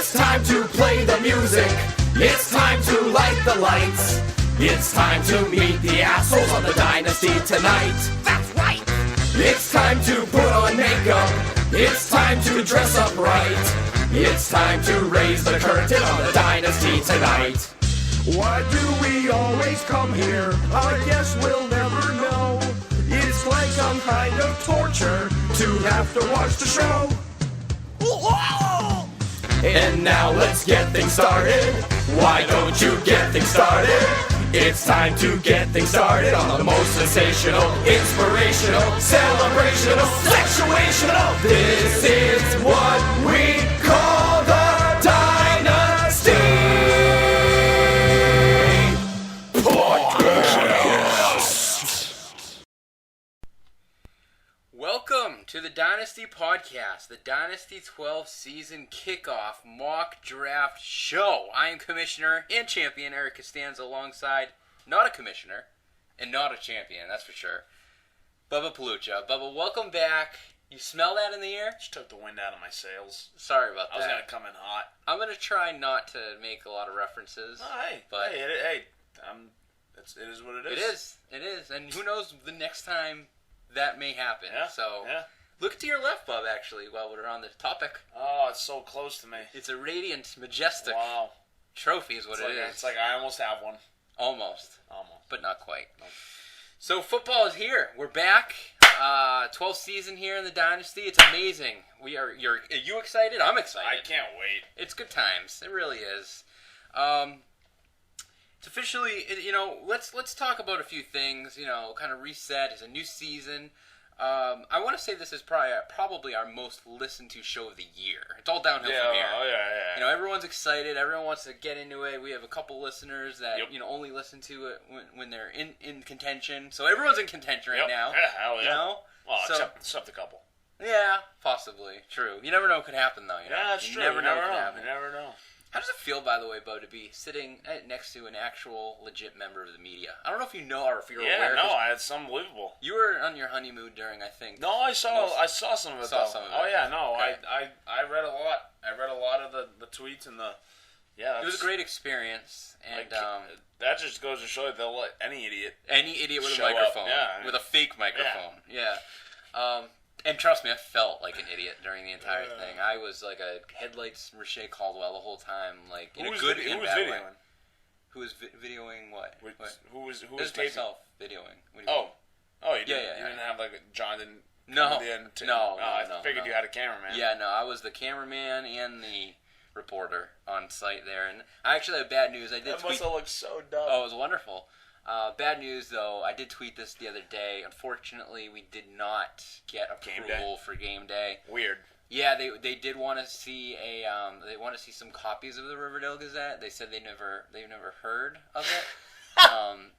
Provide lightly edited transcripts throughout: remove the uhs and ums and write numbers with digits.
It's time to play the music. It's time to light the lights. It's time to meet the assholes on the Dynasty tonight. That's right. It's time to put on makeup. It's time to dress up right. It's time to raise the curtain on the Dynasty tonight. Why do we always come here? I guess we'll never know. It's like some kind of torture to have to watch the show. And now let's get things started. Why don't you get things started? It's time to get things started on the most sensational, inspirational, celebrational, sexuational. This is what we call the Dynasty Podcast. Welcome to the Dynasty Podcast, the Dynasty 12 season kickoff mock draft show. I am Commissioner and Champion Eric Costanza alongside not a Commissioner and not a Champion, that's for sure, Bubba Palucha. Bubba, welcome back. You smell that in the air? Just took the wind out of my sails. Sorry about that. I was going to come in hot. I'm going to try not to make a lot of references. Oh, hey, it is what it is. It is. And who knows the next time that may happen. Yeah, so yeah. Look to your left, Bub, actually, while we're on the topic. Oh, it's so close to me. It's a radiant, majestic trophy is what it is. It's like I almost have one. Almost. But not quite. Nope. So football is here. We're back. 12th season here in the Dynasty. It's amazing. Are you excited? I'm excited. I can't wait. It's good times. It really is. It's officially, let's talk about a few things, kind of reset. It's a new season. I want to say this is probably our most listened to show of the year. It's all downhill from here. Oh, yeah. Everyone's excited. Everyone wants to get into it. We have a couple listeners that only listen to it when they're in contention. So everyone's in contention right now. Yeah, hell yeah. Well, except a couple. Yeah, possibly. True. You never know what could happen, though. Yeah, that's true. You never know what could happen. You never know. How does it feel, by the way, Bo, to be sitting next to an actual, legit member of the media? I don't know if you know or if you're aware. Yeah, no, it's unbelievable. You were on your honeymoon during, I think. No, I saw some of it. Oh yeah, no, okay. I read a lot. I read a lot of the tweets and it was a great experience, and that just goes to show that they'll let any idiot with a microphone, with a fake microphone, And trust me, I felt like an idiot during the entire thing. I was like a headlights Rashay Caldwell the whole time, like in a good and bad way. Who was videoing what? Who was taping? Myself videoing. You didn't. You didn't have like John didn't. No. I figured you had a cameraman. Yeah, no, I was the cameraman and the reporter on site there, and I actually have bad news. That must have looked so dumb. Oh, it was wonderful. Bad news, though. I did tweet this the other day. Unfortunately, we did not get approval for game day. Weird. Yeah, they did want to see they want to see some copies of the Riverdale Gazette. They said they've never heard of it.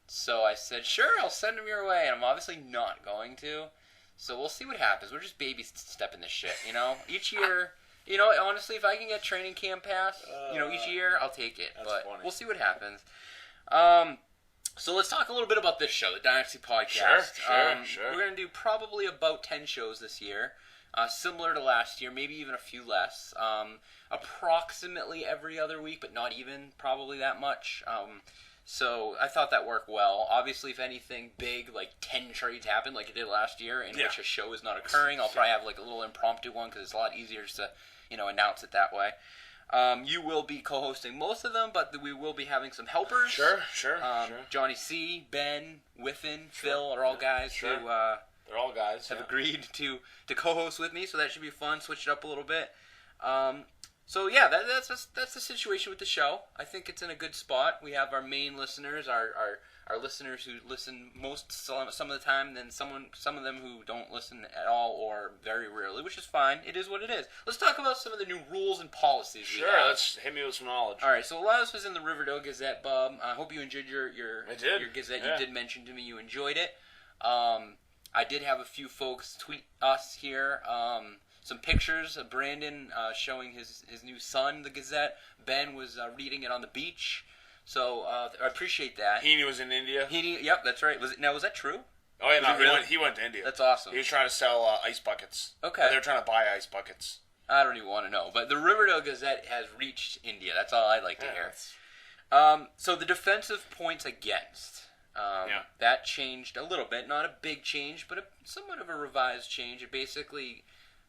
So I said, sure, I'll send them your way, and I'm obviously not going to. So we'll see what happens. We're just baby stepping this shit, Each year, honestly, if I can get training camp pass, each year, I'll take it. But funny. We'll see what happens. So let's talk a little bit about this show, the Dynasty Podcast. Sure. We're going to do probably about 10 shows this year, similar to last year, maybe even a few less. Approximately every other week, but not even probably that much. So I thought that worked well. Obviously, if anything big, like 10 trades happen, like it did last year, in which a show is not occurring, I'll probably have like a little impromptu one because it's a lot easier just to, announce it that way. You will be co-hosting most of them, but we will be having some helpers. Sure. Johnny C, Ben, Whiffen, Phil are all guys who they're all guys have agreed to co-host with me, so that should be fun. Switch it up a little bit. So yeah, that's the situation with the show. I think it's in a good spot. We have our main listeners, our listeners who listen some of the time, then some of them who don't listen at all or very rarely, which is fine. It is what it is. Let's talk about some of the new rules and policies we have. Sure, let's hit me with some knowledge. All right, so a lot of this was in the Riverdale Gazette, Bub. I hope you enjoyed your Gazette. Yeah. You did mention to me you enjoyed it. I did have a few folks tweet us here some pictures of Brandon showing his new son, the Gazette. Ben was reading it on the beach. So I appreciate that. Heaney was in India. Yep, that's right. Was that true? Oh yeah, no, he went to India. That's awesome. He was trying to sell ice buckets. Okay. They were trying to buy ice buckets. I don't even want to know. But the Riverdale Gazette has reached India. That's all I'd like to hear. So the defensive points against. That changed a little bit. Not a big change, but somewhat of a revised change. It basically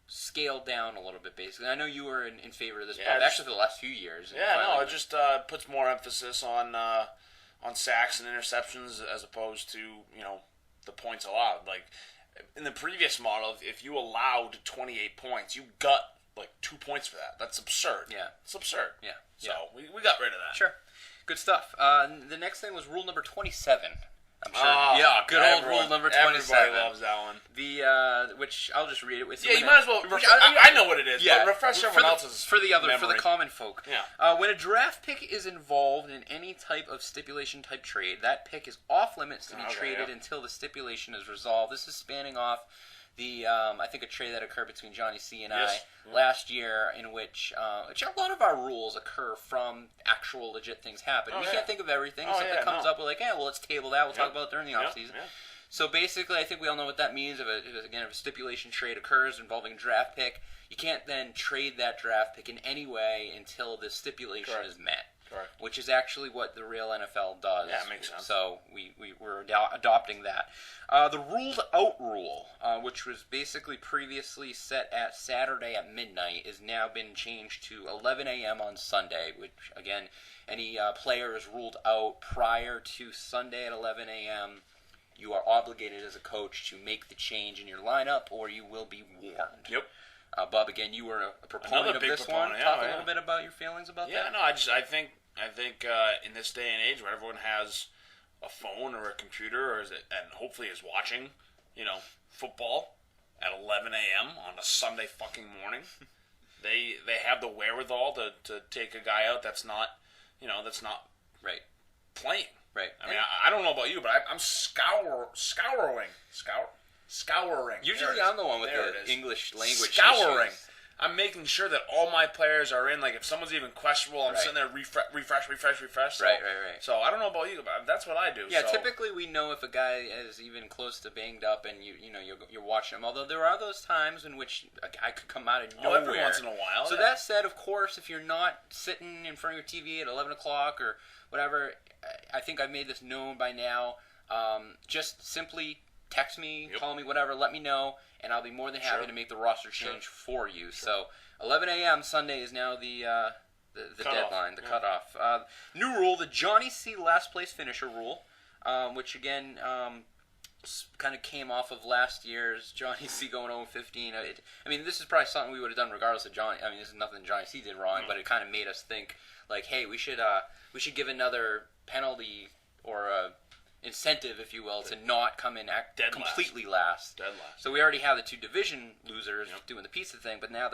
scaled down a little bit, basically. I know you were in favor of this, actually for the last few years. It just puts more emphasis on sacks and interceptions as opposed to, the points allowed. Like, in the previous model, if you allowed 28 points, you got, 2 points for that. That's absurd. Yeah. It's absurd. Yeah. So, we got rid of that. Sure. Good stuff. The next thing was rule number 27. I'm sure. Good old rule number 27. Everybody loves that one. Which I'll just read it with you. Yeah, you might as well. I know what it is. But refresh everyone else's for the memory. common folk. Yeah. When a draft pick is involved in any type of stipulation type trade, that pick is off limits to be traded until the stipulation is resolved. This is spanning off the I think a trade that occurred between Johnny C and I last year, in which a lot of our rules occur from actual legit things happening. We can't think of everything. Something comes up, we're like, let's table that. We'll talk about it during the offseason. Yeah. So basically, I think we all know what that means. If a stipulation trade occurs involving a draft pick, you can't then trade that draft pick in any way until the stipulation is met. Correct. Which is actually what the real NFL does. Yeah, it makes sense. So we're adopting that. The ruled out rule, which was basically previously set at Saturday at midnight, has now been changed to 11 a.m. on Sunday, which, again, any player is ruled out prior to Sunday at 11 a.m., you are obligated as a coach to make the change in your lineup, or you will be warned. Yep. Bob, again, you were a proponent of this one. Talk a little bit about your feelings about that. Yeah, no, I think in this day and age where everyone has a phone or a computer and hopefully is watching, football at 11 a.m. on a Sunday fucking morning, they have the wherewithal to take a guy out that's not playing. Right. I mean, I don't know about you, but I'm scouring. Usually I'm the one with the English language scouring. issues. I'm making sure that all my players are in. Like, if someone's even questionable, I'm sitting there refresh. So, right. So I don't know about you, but that's what I do. Yeah, typically we know if a guy is even close to banged up, and you're watching him. Although there are those times in which a guy could come out of nowhere. Every once in a while. So that said, of course, if you're not sitting in front of your TV at 11 o'clock or whatever, I think I've made this known by now. Just simply text me, call me, whatever, let me know, and I'll be more than happy to make the roster change for you. So 11 a.m. Sunday is now the deadline, the cutoff. New rule, the Johnny C. last place finisher rule, which again kind of came off of last year's Johnny C. going 0-15. I mean, this is probably something we would have done regardless of Johnny. I mean, this is nothing Johnny C. did wrong, but it kind of made us think, like, hey, we should give another penalty or incentive, if you will, to not come in completely last. Dead last. So we already have the two division losers doing the pizza thing, but now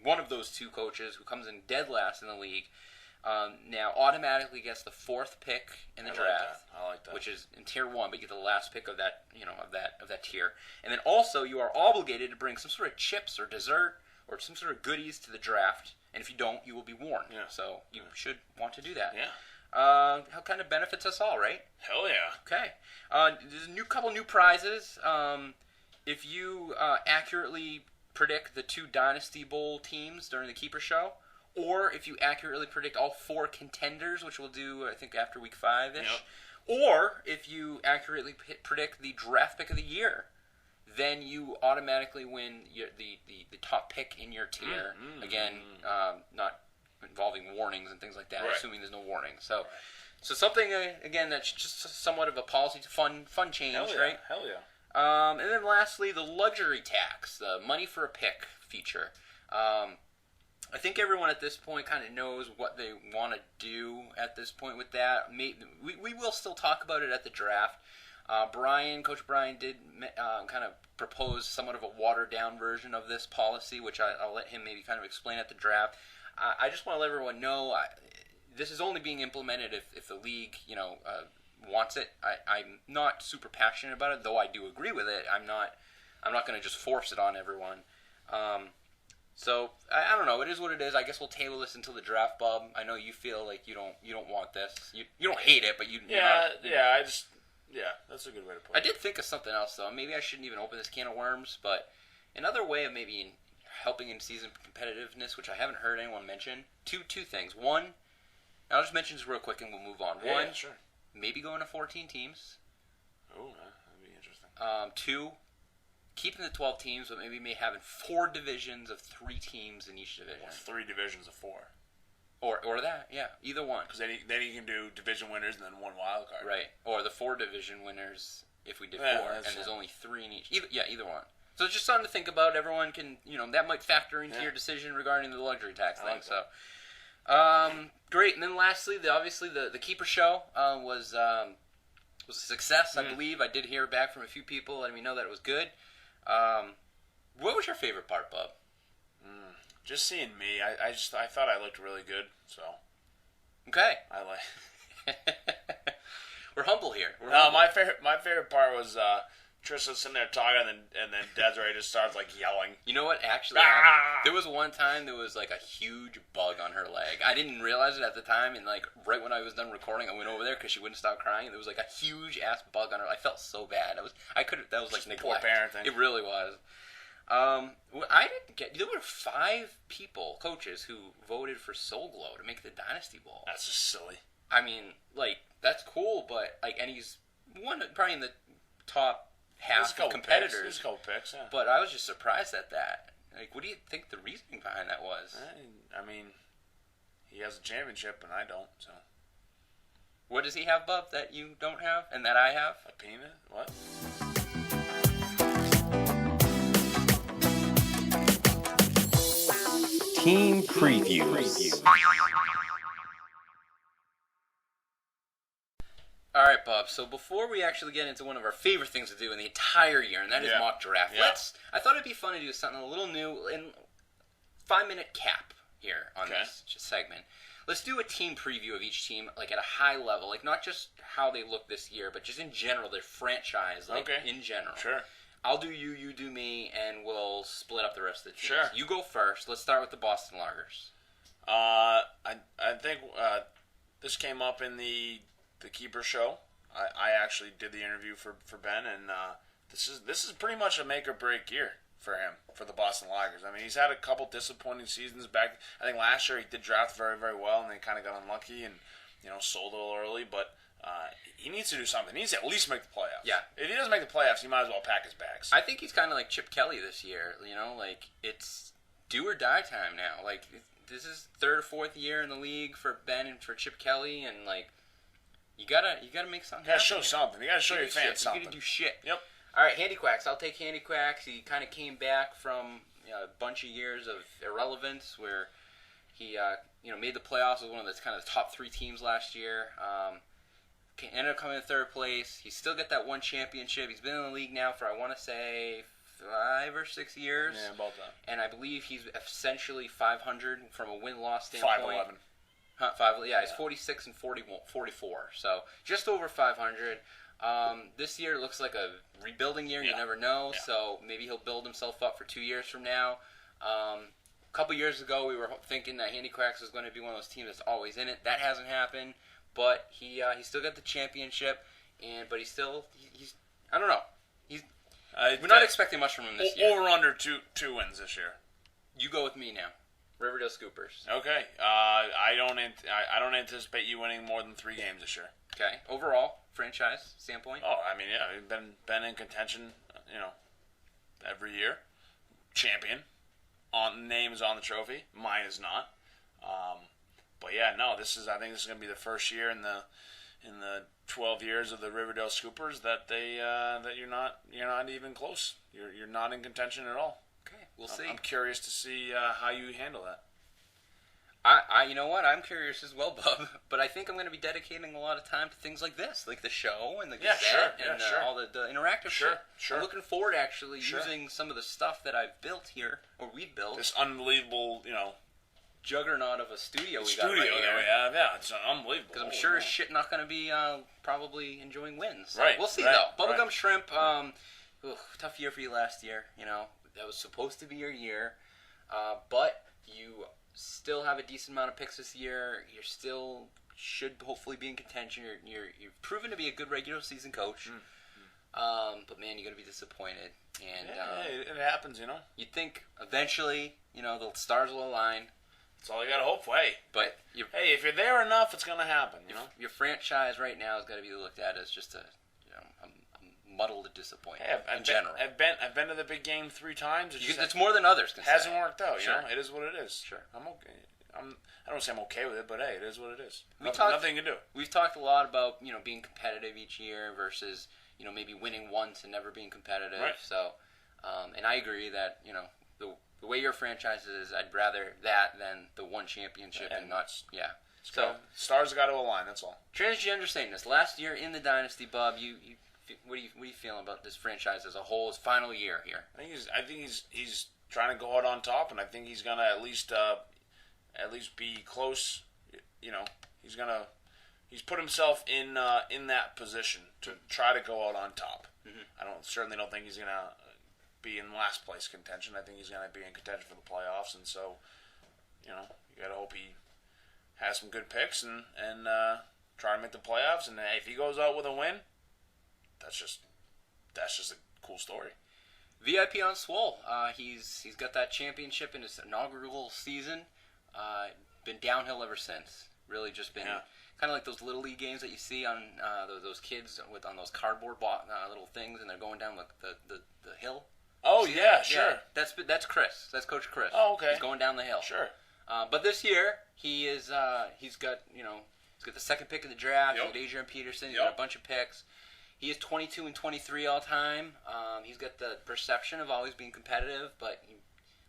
one of those two coaches who comes in dead last in the league now automatically gets the fourth pick in the draft. I like that. Which is in tier 1, but you get the last pick of that, of that tier. And then also you are obligated to bring some sort of chips or dessert or some sort of goodies to the draft. And if you don't, you will be warned. Yeah. So you should want to do that. Yeah. How kind of benefits us all, right? Hell yeah. Okay. There's a couple new prizes. If you accurately predict the 2 Dynasty Bowl teams during the Keeper Show, or if you accurately predict all 4 contenders, which we'll do, I think, after week 5-ish, or if you accurately predict the draft pick of the year, then you automatically win the top pick in your tier. Again, not involving warnings and things like that, assuming there's no warning. So something, again, that's just somewhat of a policy, fun change, right? Hell yeah. And then lastly, the luxury tax, the money for a pick feature. I think everyone at this point kind of knows what they want to do at this point with that. We will still talk about it at the draft. Coach Brian did kind of propose somewhat of a watered-down version of this policy, which I'll let him maybe kind of explain at the draft. I just want to let everyone know this is only being implemented if the league, wants it. I'm not super passionate about it, though I do agree with it. I'm not going to just force it on everyone. So I don't know. It is what it is. I guess we'll table this until the draft, Bob. I know you feel like you don't want this. You don't hate it, but that's a good way to put it. I did think of something else though. Maybe I shouldn't even open this can of worms, but another way of maybe helping in season competitiveness, which I haven't heard anyone mention. Two things. One, I'll just mention this real quick and we'll move on. One, sure. Maybe going to 14 teams. Oh, that'd be interesting. Two, keeping the 12 teams, but maybe having 4 divisions of 3 teams in each division. Or 3 divisions of 4. Or that, yeah, either one. Because then you can do division winners and then 1 wild card. Right, or the 4 division winners if we did 4, and there's only 3 in each. Either one. So it's just something to think about. Everyone can, that might factor into your decision regarding the luxury tax thing. Great. And then lastly, obviously the Keeper Show was a success, I believe. I did hear back from a few people letting me know that it was good. What was your favorite part, Bub? Just seeing me. I thought I looked really good. So. Okay. I like. We're humble here. My favorite part was Trista sitting there talking, and then Desiree just starts like yelling. You know what actually happened? There was one time there was like a huge bug on her leg. I didn't realize it at the time, and like right when I was done recording, I went over there because she wouldn't stop crying. There was like a huge ass bug on her. I felt so bad. That was like neglect. Poor parenting. It really was. I didn't get. There were 5 coaches who voted for Soul Glow to make the Dynasty Bowl. That's just silly. I mean, like that's cool, but like, and he's probably in the top half of competitors. There's a couple picks, yeah. But I was just surprised at that. Like, what do you think the reasoning behind that was? I mean, he has a championship and I don't. So, what does he have, Bub, that you don't have and that I have? A penis? What? Team previews. All right, Bob. So before we actually get into one of our favorite things to do in the entire year, and that is mock draft, I thought it'd be fun to do something a little new in 5-minute cap here on this segment. Let's do a team preview of each team, like at a high level, like not just how they look this year, but just in general, their franchise, like in general. Sure. I'll do you do me, and we'll split up the rest of the teams. Sure. You go first. Let's start with the Boston Lagers. I think this came up in the Keeper Show. I actually did the interview for Ben, and this is pretty much a make or break year for him, for the Boston Lagers. I mean, he's had a couple disappointing seasons back. I think last year he did draft very, very well, and then kind of got unlucky and sold a little early. But he needs to do something. He needs to at least make the playoffs. Yeah. If he doesn't make the playoffs, he might as well pack his bags. I think he's kind of like Chip Kelly this year. Like it's do or die time now. Like this is 3rd or 4th year in the league for Ben and for Chip Kelly, and like. You gotta make something. You gotta show something. You gotta show your fans something. You gotta do shit. Yep. All right, Handy Quacks. I'll take Handy Quacks. He kind of came back from a bunch of years of irrelevance, where he made the playoffs with one of the kind of the top 3 teams last year. Ended up coming in 3rd place. He's still got that 1 championship. He's been in the league now for I want to say 5 or 6 years. Yeah, about that. And I believe he's essentially 500 from a win-loss standpoint. 511. He's 46 and 44, so just over 500. This year looks like a rebuilding year. You never know, so maybe he'll build himself up for 2 years from now. A couple years ago, we were thinking that Handy Quacks was going to be one of those teams that's always in it. That hasn't happened, but he still got the championship, but he's I don't know. We're not expecting much from him this year. Over under two wins this year. You go with me now. Riverdale Scoopers. Okay. I don't anticipate you winning more than 3 games this year. Okay. Overall, franchise standpoint. Oh, I mean, yeah, we've been in contention, every year. Champion. Name is on the trophy. Mine is not. But yeah, no. I think this is going to be the first year in the 12 years of the Riverdale Scoopers that you're not even close. You're not in contention at all. Okay, we'll see. I'm curious to see how you handle that. You know what? I'm curious as well, Bub. But I think I'm going to be dedicating a lot of time to things like this, like the show and the Gazette and all the interactive shit. Sure. I'm looking forward to actually using some of the stuff that I've built here, or we've built. This unbelievable, juggernaut of a studio we got right here. Yeah, it's unbelievable. Because I'm sure as shit not going to be probably enjoying wins. So right. We'll see, though. Bubblegum Shrimp, tough year for you last year, That was supposed to be your year, but you still have a decent amount of picks this year. You still should hopefully be in contention. You've proven to be a good regular season coach. But man, you're gonna be disappointed. And it happens, you know. You'd think eventually, the stars will align. That's all you gotta hope for. Hey, but if you're there enough, it's gonna happen. You know, your franchise right now has got to be looked at as just a muddled disappointment in general. I've been to the big game 3 times. It's more than others can hasn't say. worked out. Sure. You know, it is what it is. Sure, I'm okay. I don't want to say I'm okay with it, but hey, it is what it is. Nothing to do. We've talked a lot about being competitive each year versus maybe winning once and never being competitive. Right. So, and I agree that the way your franchise is, I'd rather that than the one championship and not. Yeah. So stars got to align. That's all. Transgender sameness. Last year in the Dynasty, Bob, what are you feeling about this franchise as a whole? His final year here. I think he's trying to go out on top, and I think he's gonna at least be close. You know, he's put himself in that position to try to go out on top. Mm-hmm. I certainly don't think he's gonna be in last place contention. I think he's gonna be in contention for the playoffs, and so you gotta hope he has some good picks and try to make the playoffs. And if he goes out with a win, that's just a cool story. VIP on Swole. He's got that championship in his inaugural season. Been downhill ever since. Really just been kind of like those little league games that you see on those kids on those cardboard little things, and they're going down the hill. Oh yeah, sure. Yeah, that's Chris. That's Coach Chris. Oh, okay. He's going down the hill. Sure. But this year he's got the second pick of the draft. Yep. He's got Adrian Peterson. He's got a bunch of picks. He is 22 and 23 all time. He's got the perception of always being competitive, but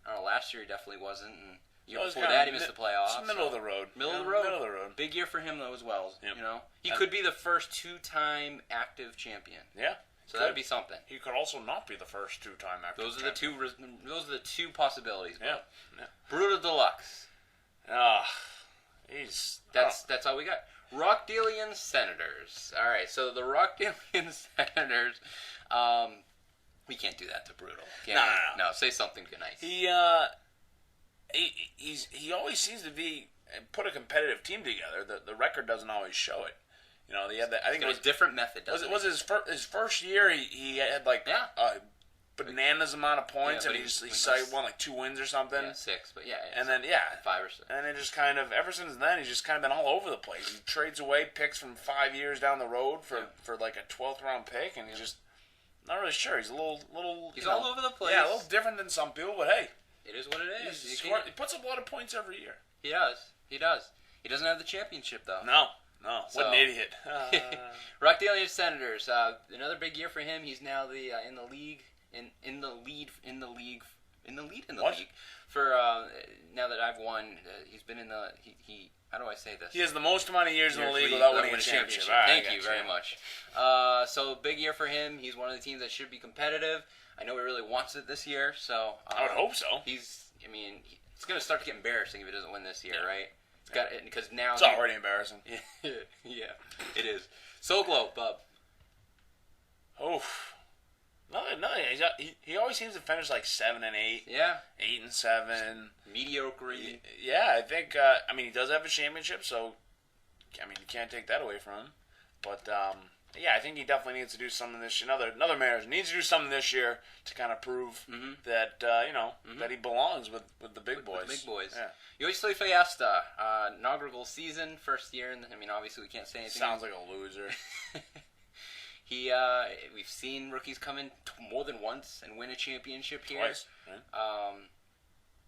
I don't know. Last year he definitely wasn't. And year before that he missed the playoffs. It's middle of the road. Middle of the road. Big year for him though as well. Yep. He could be the first 2-time active champion. Yeah. So that'd be something. He could also not be the first 2-time active champion. Those are the two possibilities. Yeah. Brutal Deluxe. That's all we got. Rockdalian Senators. All right, so the Rockdalian Senators. We can't do that to Brutal. No. Say something nice. He always seems to be put a competitive team together. The record doesn't always show it. I think it was a different method. Was his first year? He had a bananas amount of points, and he won 2 wins or something. Yeah, 6, but and then 5 or 6. And then just kind of ever since then, he's just kind of been all over the place. He trades away picks from 5 years down the road for like a 12th round pick, and he's just not really sure. He's a little. He's all over the place. Yeah, a little different than some people, but hey, it is what it is. He puts up a lot of points every year. He does. He doesn't have the championship though. No. What an idiot. Rockdalian Senators. Another big year for him. He's now in the league for now that I've won. He's been in the he. How do I say this? He has the most amount of years in the league without winning a championship. Right, Thank you very much. So big year for him. He's one of the teams that should be competitive. I know he really wants it this year. So I would hope so. It's going to start to get embarrassing if he doesn't win this year, right? Because now it's already embarrassing. Yeah, it is. So glow, Bub. No. He always seems to finish 7 and 8. Yeah. 8 and 7. Mediocre. Yeah, I think. He does have a championship, so you can't take that away from him. But I think he definitely needs to do something this year. Another manager needs to do something this year to kind of prove that that he belongs with the big boys. The big boys. Yeah. Yoisli Fiesta, inaugural season, first year, and obviously we can't say anything. Sounds like a loser. We've seen rookies come in more than once and win a championship here. Twice. Right?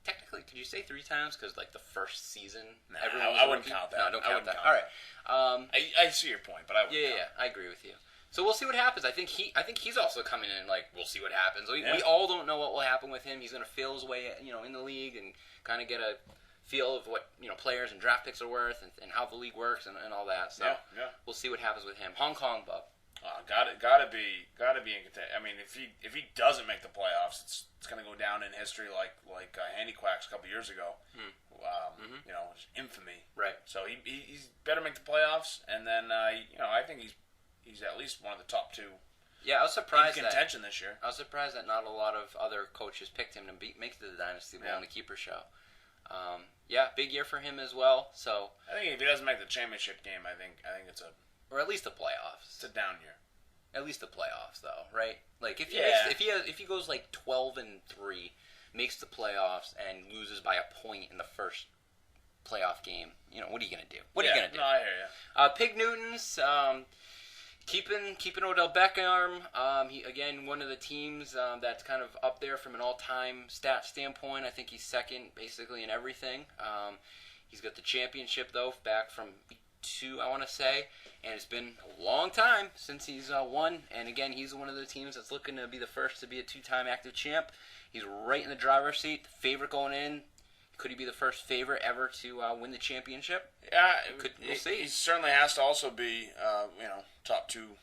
Technically, could you say 3 times? Because the first season, I wouldn't count that. No, don't count that. All right. I see your point, but I wouldn't. Yeah, I agree with you. So we'll see what happens. I think he's also coming in we'll see what happens. We all don't know what will happen with him. He's going to feel his way, in the league and kind of get a feel of what players and draft picks are worth and how the league works and all that. So we'll see what happens with him. Hong Kong, Bub. Gotta be in contention. If he doesn't make the playoffs, it's gonna go down in history like Handy Quacks a couple years ago. Infamy. Right. So he's better make the playoffs, and then I think he's at least one of the top 2. Yeah, I was surprised in contention this year. I was surprised that not a lot of other coaches picked him to make it to the Dynasty Bowl in the Keeper Show. Big year for him as well. So I think if he doesn't make the championship game, I think it's or at least the playoffs. It's a down year. At least the playoffs, though, right? Like if he goes like 12-3, makes the playoffs, and loses by a point in the first playoff game, what are you gonna do? What are you gonna do? No, I hear you. Pig Newtons, keeping Odell Beckham. He again one of the teams that's kind of up there from an all-time stat standpoint. I think he's second basically in everything. He's got the championship though back from 2, I want to say, and it's been a long time since he's won. And again, he's one of the teams that's looking to be the first to be a 2-time active champ. He's right in the driver's seat, the favorite going in. Could he be the first favorite ever to win the championship? Yeah, we'll see. He certainly has to also be, top two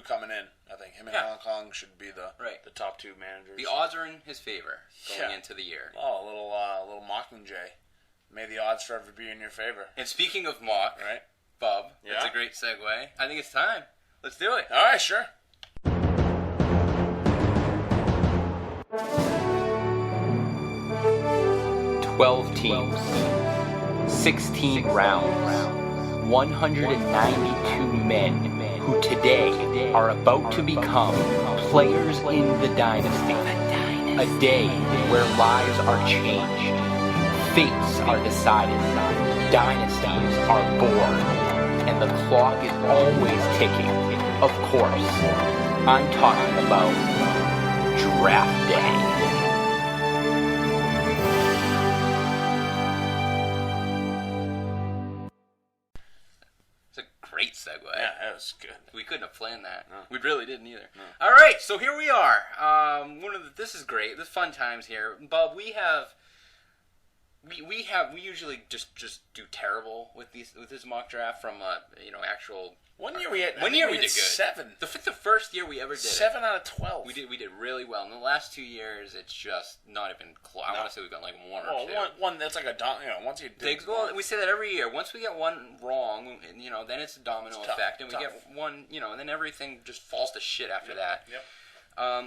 coming in. I think him and Hong Kong should be the top 2 managers. The odds are in his favor going into the year. Oh, a little Mockingjay. May the odds forever be in your favor. And speaking of mock, right, Bub, that's a great segue. I think it's time. Let's do it. All right, sure. "12 teams, 16 rounds, 192 men who today are about to become players in the Dynasty. A day where lives are changed, fates are decided, dynasties are born, and the clock is always ticking. Of course, I'm talking about Draft Day. It's a great segue. Yeah, that was good. We couldn't have planned that. No. We really didn't either. No. All right, so here we are. This is great. This fun times here, Bub. We usually just do terrible with this mock draft from actual. One year we had. One year we did good. 7. The first year we ever did 7 out of 12. We did really well. In the last 2 years, it's just not even close. I want to say we've got like 1 or 2. One that's like a once you do. Well, we say that every year. Once we get one wrong, then it's a domino effect, and we tough. get one, and then everything just falls to shit after that. Yep.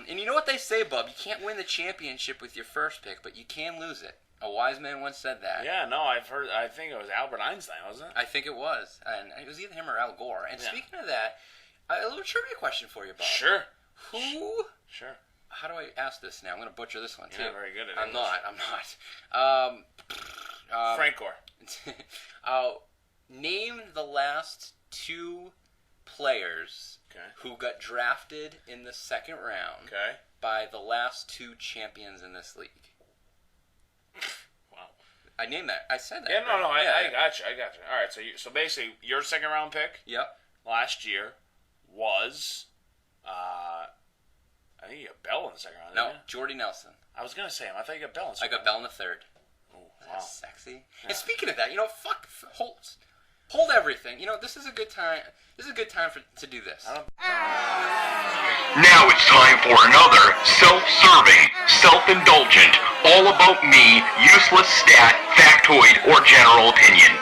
And you know what they say, Bub? You can't win the championship with your first pick, but you can lose it. A wise man once said that. Yeah, no, I've heard. I think it was Albert Einstein, wasn't it? I think it was, and it was either him or Al Gore. And speaking of that, a little trivia question for you, Bob. Sure. Sure. How do I ask this now? I'm going to butcher this one too. You're not very good at it. I'm not. Frank Gore. Name the last 2 players who got drafted in the second round by the last 2 champions in this league. Wow. I named that. I said that. Yeah, no, right? I got you. All right, so basically, your second round pick. Yep. Last year was, I think you got Bell in the second round. No, Jordy Nelson. I was gonna say him. I thought you got Bell in the I second got Bell in the third. Oh, wow. That's sexy. Yeah. And speaking of that, hold everything. This is a good time. This is a good time to do this. Now it's time for another self-serving, self-indulgent, all about me, useless stat, factoid, or general opinion.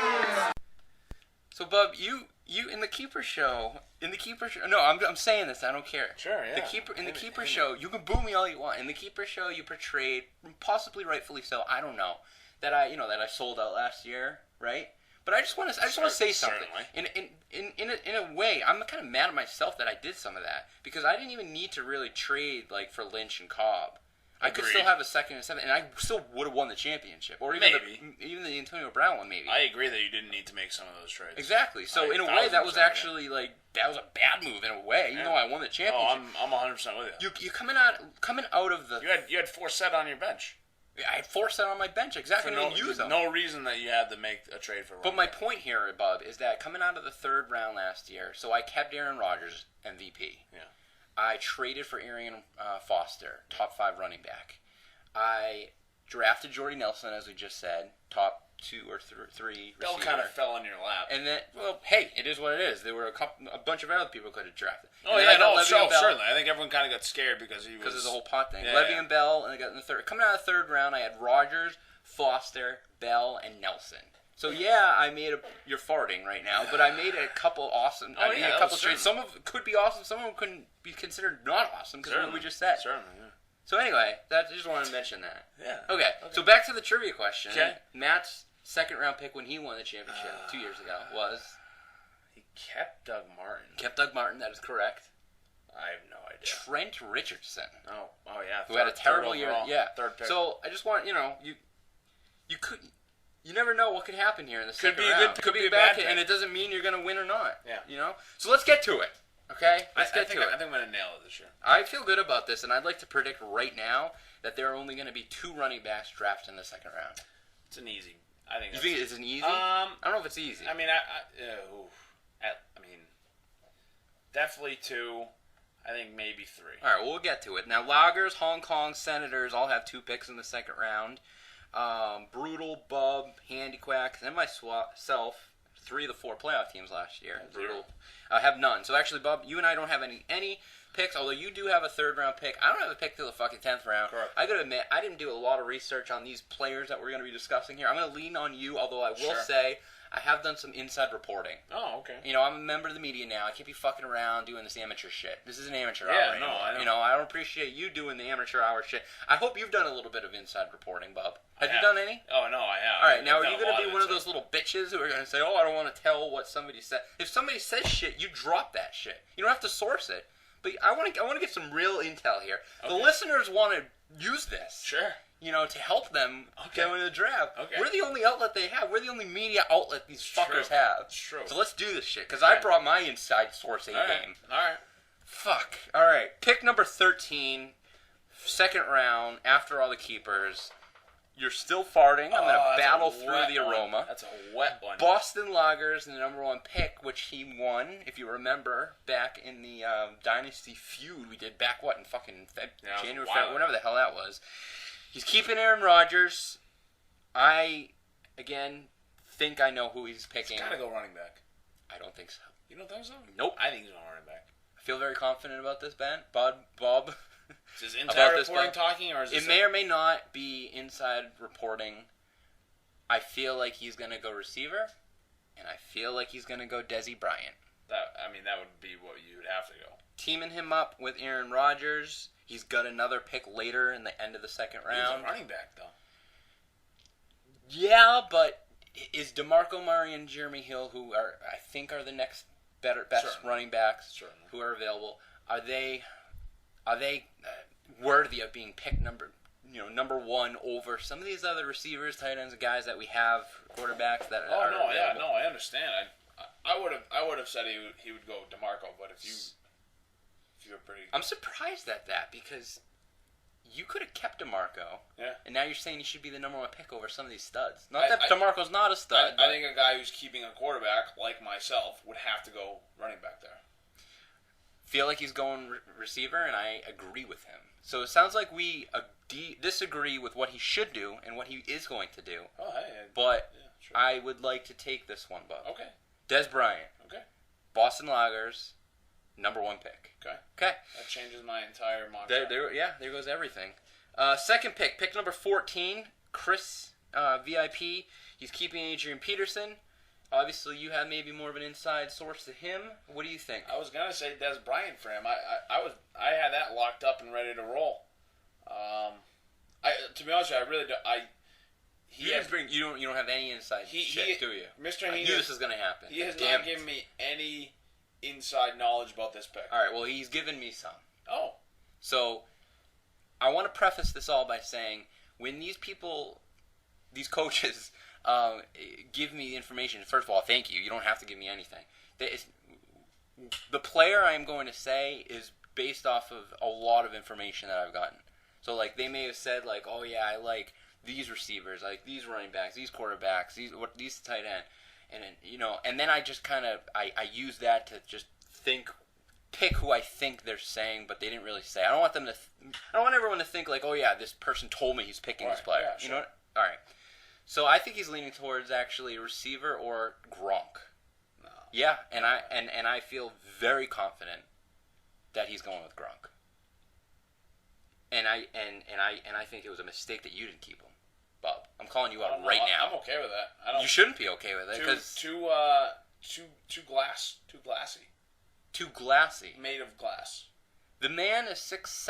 So, Bub, you in the Keeper Show. No, I'm saying this. I don't care. Sure, yeah. The Keeper Show. You can boo me all you want. In the Keeper Show, you portrayed, possibly rightfully so. I don't know that I sold out last year, right? But I just want to say something. In a way, I'm kind of mad at myself that I did some of that because I didn't even need to really trade for Lynch and Cobb. I could still have a second and 7, and I still would have won the championship, or even the Antonio Brown one, maybe. I agree that you didn't need to make some of those trades. Exactly. So in a way, that was actually that was a bad move in a way, even though I won the championship. Oh, I'm 100% with you. You coming out of the. You had 4 set on your bench. I had 4 set on my bench, exactly. I didn't use them. No reason that you had to make a trade for. But my point here, Bub, is that coming out of the 3rd round last year, so I kept Aaron Rodgers MVP. Yeah. I traded for Arian Foster, top 5 running back. I drafted Jordy Nelson, as we just said, top 2 or 3 receiver. Bell kind of fell in your lap. And then, hey, it is what it is. There were a bunch of other people could have drafted. Oh, yeah, no, certainly. I think everyone kind of got scared because of the whole pot thing. Yeah, Le'Veon Bell, and I got in the 3rd. Coming out of the 3rd round, I had Rodgers, Foster, Bell, and Nelson. So yeah, I made you're farting right now, but I made a couple awesome. I made a couple trades. Some of them could be awesome. Some of them couldn't be considered not awesome because of what we just said. Certainly, yeah. So anyway, I just wanted to mention that. Yeah. Okay. So back to the trivia question. Okay. Matt's second round pick when he won the championship 2 years ago was. He kept Doug Martin. Kept Doug Martin. That is correct. I have no idea. Trent Richardson. Oh yeah. Who had a terrible year. overall. Yeah. Third pick. So I just want you never know what could happen here in the second be a round. good- could be a bad bad pick. pick, and it doesn't mean you're going to win or not. Yeah. You know. So let's get to it. Okay. I Let's get think to it. I'm going to nail it this year. I feel good about this, and I'd like to predict right now that there are only going to be 2 running backs drafted in the second round. It's an easy. I think. You think it's an easy? I don't know if it's easy. I mean, definitely 2. I think maybe 3. All right, well, we'll get to it. Now, Loggers, Hong Kong, Senators all have 2 picks in the second round. Brutal, Bub, Handy Quack, and myself, 3 of the 4 playoff teams last year. Brutal. Have none. So actually, Bub, you and I don't have any picks, although you do have a third-round pick. I don't have a pick till the fucking 10th round. Correct. I gotta admit, I didn't do a lot of research on these players that we're going to be discussing here. I'm going to lean on you, although I will Sure. say I have done some inside reporting. Oh, okay. You know, I'm a member of the media now. I can't be fucking around doing this amateur shit. This is an amateur Yeah, hour no, anymore. I know. You know, I don't appreciate you doing the amateur hour shit. I hope you've done a little bit of inside reporting, Bub. Have you done any? Oh, no, I have. All right, now I've are done you a going lot to be one of it, those little bitches who are going to say, oh, I don't want to tell what somebody said? If somebody says shit, you drop that shit. You don't have to source it. But I want to get some real intel here. The Okay. listeners want to use this. Sure. You know, to help them go into the draft. Okay. We're the only outlet they have. We're the only media outlet these fuckers have. It's true. So let's do this shit, because I brought my inside sourcing All right. game. All right. Fuck. All right. Pick number 13, second round, after all the keepers. You're still farting. I'm going to that's battle a through wet the one. aroma. That's a wet one. Boston Loggers, the number 1 pick, which he won, if you remember, back in the Dynasty feud we did back, in fucking January, February, whatever the hell that was. He's keeping Aaron Rodgers. I, again, think I know who he's picking. He's got to go running back. I don't think so. You don't think so? Nope. I think he's going running back. I feel very confident about this, Bob. Is his About inside this reporting one. talking, or is It may or may not be inside reporting. I feel like he's going to go receiver, and I feel like he's going to go Desi Bryant. that would be what you would have to go. Teaming him up with Aaron Rodgers. He's got another pick later in the end of the second round. He's a running back, though. Yeah, but is DeMarco Murray and Jeremy Hill, who I think are the next best Certainly. running backs Certainly. who are available, are they worthy of being picked number 1 over some of these other receivers, tight ends, guys that we have, quarterbacks that are available? I understand. I would have said he would go DeMarco, but if you're pretty, I'm surprised at that because you could have kept DeMarco, yeah. and now you're saying he should be the number 1 pick over some of these studs. Not that I- DeMarco's not a stud. I think a guy who's keeping a quarterback like myself would have to go running back there. Feel like he's going receiver, and I agree with him. So it sounds like we disagree with what he should do and what he is going to do. Oh, hey. But yeah, sure. I would like to take this one, Bub. Okay. Des Bryant, Okay. Boston Loggers, number 1 pick. Okay. Okay. That changes my entire mantra. There goes everything. Second pick number 14, Chris VIP. He's keeping Adrian Peterson. Obviously, you have maybe more of an inside source to him. What do you think? I was gonna say Des Bryant for him. I had that locked up and ready to roll. To be honest with you, I really do. You don't have any inside shit, do you? Mr. I knew this was going to happen. He has Damn not given me any inside knowledge about this pick. All right, well, he's given me some. Oh. So, I want to preface this all by saying, when these coaches, give me information, first of all, thank you. You don't have to give me anything. The player I'm going to say is based off of a lot of information that I've gotten. So, like, they may have said, like, oh, yeah, I like these receivers, like these running backs, these quarterbacks, these tight end. And then, and then I just kind of, I use that to just pick who I think they're saying, but they didn't really say. I don't want everyone to think like, oh yeah, this person told me he's picking this player. Yeah, sure. You know what? All right. So I think he's leaning towards actually a receiver or Gronk. No. Yeah, and I feel very confident that he's going with Gronk. And I think it was a mistake that you didn't keep him, Bob. I'm calling you out right now. I'm okay with that. You shouldn't be okay with it because too glassy. too glassy. Made of glass. The man is 6'7",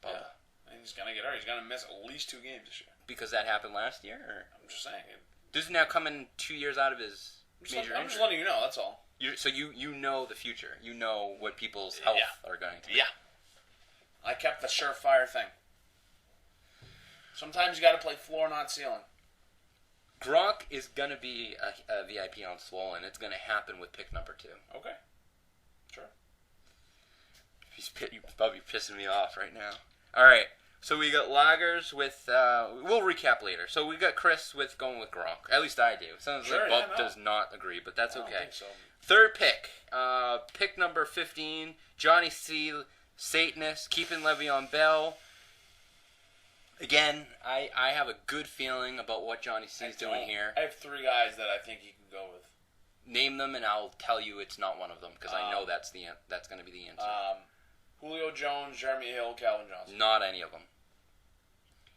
Bob. Yeah. And he's gonna get hurt. He's gonna miss at least 2 games this year. Because that happened last year. Or? I'm just saying. This is now coming 2 years out of his major I'm just injury. letting you know. That's all. You know the future. You know what people's health are going to be. Yeah. I kept the surefire thing. Sometimes you got to play floor, not ceiling. Gronk is going to be a VIP on Swollen. It's going to happen with pick number 2. Okay. Sure. You're pissing me off right now. All right. So we got Lagers with... we'll recap later. So we got Chris with going with Gronk. At least I do. Sounds like Bob does not agree, but that's okay. I don't think so. Third pick. Pick number 15. Johnny C. Satanist. Keeping Le'Veon Bell. Again, I have a good feeling about what Johnny C. is doing here. I have 3 guys that I think he can go with. Name them, and I'll tell you it's not one of them, because I know that's going to be the answer. Julio Jones, Jeremy Hill, Calvin Johnson. Not any of them.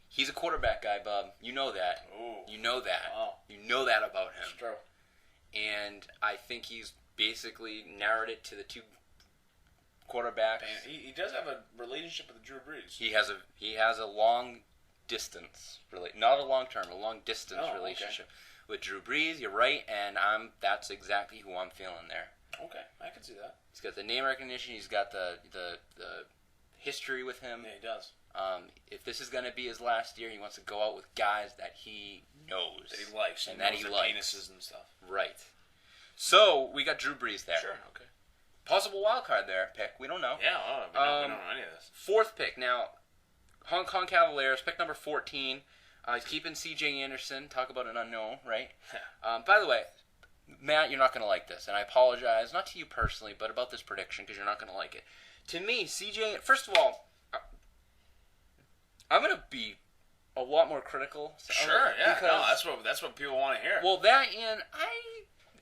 He's a quarterback guy, bub. You know that. Ooh. You know that. Wow. You know that about him. It's true. And I think he's basically narrowed it to the 2 quarterbacks. He does have a relationship with Drew Brees. He has a long distance, not a long term, a long distance relationship with Drew Brees. You're right, and that's exactly who I'm feeling there. Okay, I can see that. He's got the name recognition. He's got the history with him. Yeah, he does. If this is going to be his last year, he wants to go out with guys that he knows. That he likes. And that he likes. Penises and stuff. Right. So, we got Drew Brees there. Sure, okay. Possible wild card there, pick. We don't know. Yeah, we don't know any of this. 4th pick. Now, Hong Kong Cavaliers, pick number 14. He's keeping C.J. Anderson. Talk about an unknown, right? By the way, Matt, you're not going to like this, and I apologize, not to you personally, but about this prediction, because you're not going to like it. To me, C.J., first of all, I'm going to be a lot more critical. Sure, yeah. No, that's what people want to hear. Well, that and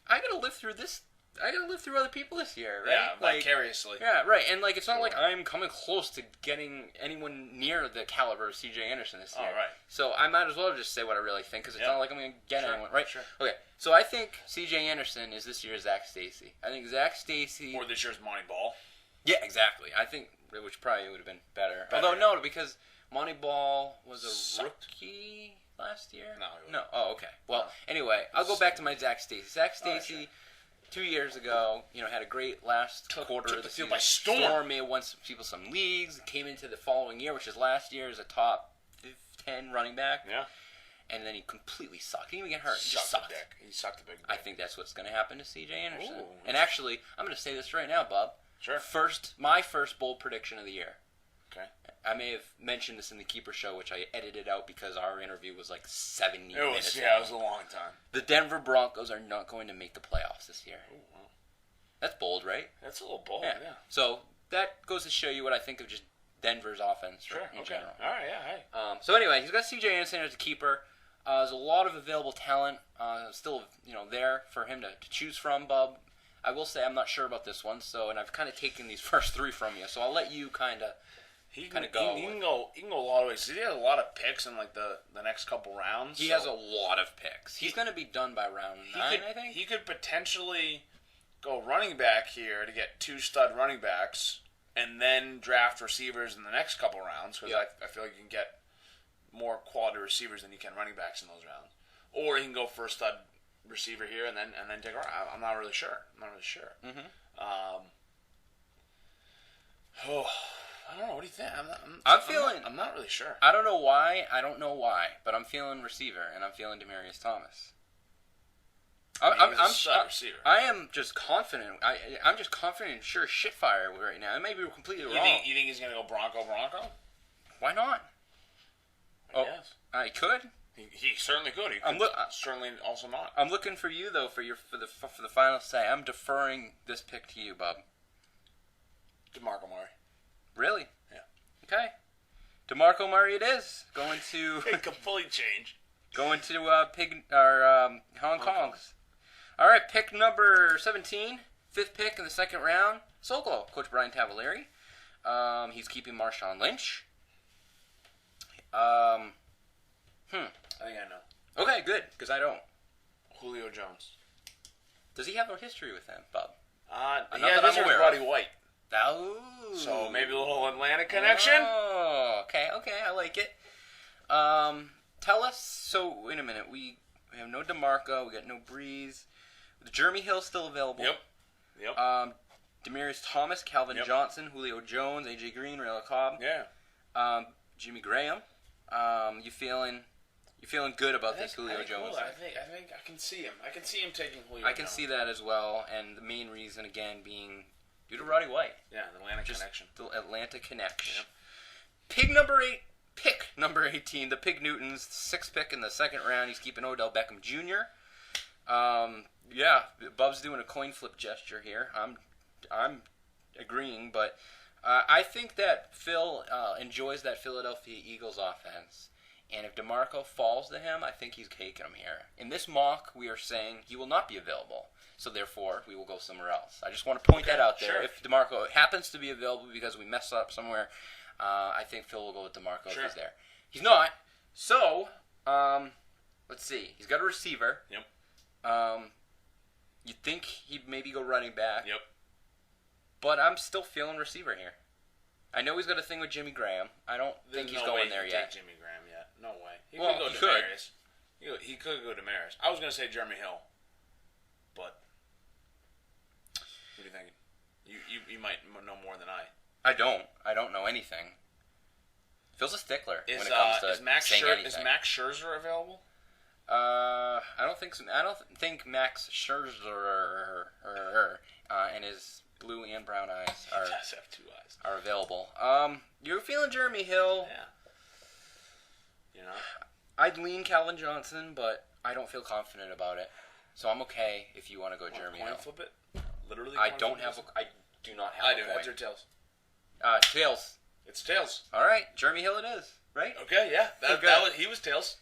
I got to live through this. I got to live through other people this year, right? Yeah, vicariously. Yeah, right. And it's not like I'm coming close to getting anyone near the caliber of C.J. Anderson this year. All right. So I might as well just say what I really think, because it's not like I'm going to get anyone, right? Sure. Okay. So I think C.J. Anderson is this year's Zach Stacy. I think Zach Stacy. Or this year's Monty Ball. Yeah, exactly. I think, which probably would have been better. Although no, because Monty Ball was a rookie last year. No. Oh, okay. Well, anyway, I'll go back to my Zach Stacy. Zach Stacy. 2 years ago, had a great last quarter of the season. By storm. May have won some people some leagues. Came into the following year, which is last year, as a top 10 running back. Yeah. And then he completely sucked. He didn't even get hurt. He sucked a big dick. I think that's what's going to happen to C.J. Anderson. Ooh. And actually, I'm going to say this right now, Bob. Sure. My first bold prediction of the year. Okay. I may have mentioned this in the Keeper Show, which I edited out because our interview was like 70 minutes. It was a long time. The Denver Broncos are not going to make the playoffs this year. Ooh, wow. That's bold, right? That's a little bold, yeah. yeah. So that goes to show you what I think of just Denver's offense in general. All right, yeah, hey. So anyway, he's got C.J. Anderson as a keeper. There's a lot of available talent still, there for him to choose from, Bub. I will say I'm not sure about this one, and I've kind of taken these first 3 from you, so I'll let you kind of go. He can go a lot of ways. He has a lot of picks in the next couple rounds. He has a lot of picks. He's going to be done by round 9, I think. He could potentially go running back here to get 2 stud running backs, and then draft receivers in the next couple rounds, because I feel like you can get more quality receivers than you can running backs in those rounds. Or he can go for a stud receiver here and then take a run. I'm not really sure. Mm-hmm. I don't know. What do you think? I'm not really sure. I don't know why, but I'm feeling receiver, and I'm feeling Demaryius Thomas. Receiver. I am just confident. I'm just confident and sure shitfire right now. I may be completely wrong. You think he's going to go Bronco? Why not? Yes. I could. He certainly could. He could certainly also not. I'm looking for you though for the final say. I'm deferring this pick to you, Bub. DeMarco Murray. Really? Yeah. Okay. DeMarco Murray it is. Going to it could fully change. Going to Hong Kong's. All right, pick number 17, 5th pick in the 2nd round. Sokolo, Coach Brian Tavolieri. He's keeping Marshawn Lynch. I think I know. Okay, good, because I don't. Julio Jones. Does he have a history with him, Bub? He has a history with Roddy White. Oh. So maybe a little Atlanta connection? Oh, okay, I like it. Tell us, so, wait a minute, we have no DeMarco, we got no Breeze. The Jeremy Hill still available. Yep. Yep. Demarius Thomas, Calvin Yep. Johnson, Julio Jones, AJ Green, Rayla Cobb. Yeah. Jimmy Graham. You feeling good about this Julio Jones? I think I can see him. I can see him taking Julio. I can see that as well, and the main reason again being due to Roddy White. Yeah, the Atlanta connection. The Atlanta connection. Yep. Pick number 18, the Pig Newtons, 6th pick in the second round. He's keeping Odell Beckham Jr. Yeah, Bub's doing a coin flip gesture here. I'm agreeing, but I think that Phil enjoys that Philadelphia Eagles offense. And if DeMarco falls to him, I think he's taking him here. In this mock, we are saying he will not be available. So therefore, we will go somewhere else. I just want to point that out there. Sure. If DeMarco happens to be available because we messed up somewhere, I think Phil will go with DeMarco if he's there. He's not. So, let's see. He's got a receiver. Yep. You'd think he'd maybe go running back. Yep. But I'm still feeling receiver here. I know he's got a thing with Jimmy Graham. I don't think he's going there yet. Take Jimmy Graham yet. No way. He Well, could he go could. Demarius. He could go Demarius. I was going to say Jeremy Hill. But what do you think? You might know more than I. I don't know anything. Phil's a stickler when it comes to saying anything. Is Max Scherzer available? I don't think so. I don't think Max Scherzer and his blue and brown eyes He does have 2 eyes. are available. You're feeling Jeremy Hill. Yeah. You know? I'd lean Calvin Johnson, but I don't feel confident about it. So I'm okay if you want to go Jeremy Coin Hill. flip it? Literally I coin don't flip have. it? I do not have. I a do. coin. Heads or tails? Tails. It's tails. All right, Jeremy Hill it is. Right. Okay, yeah. He was tails.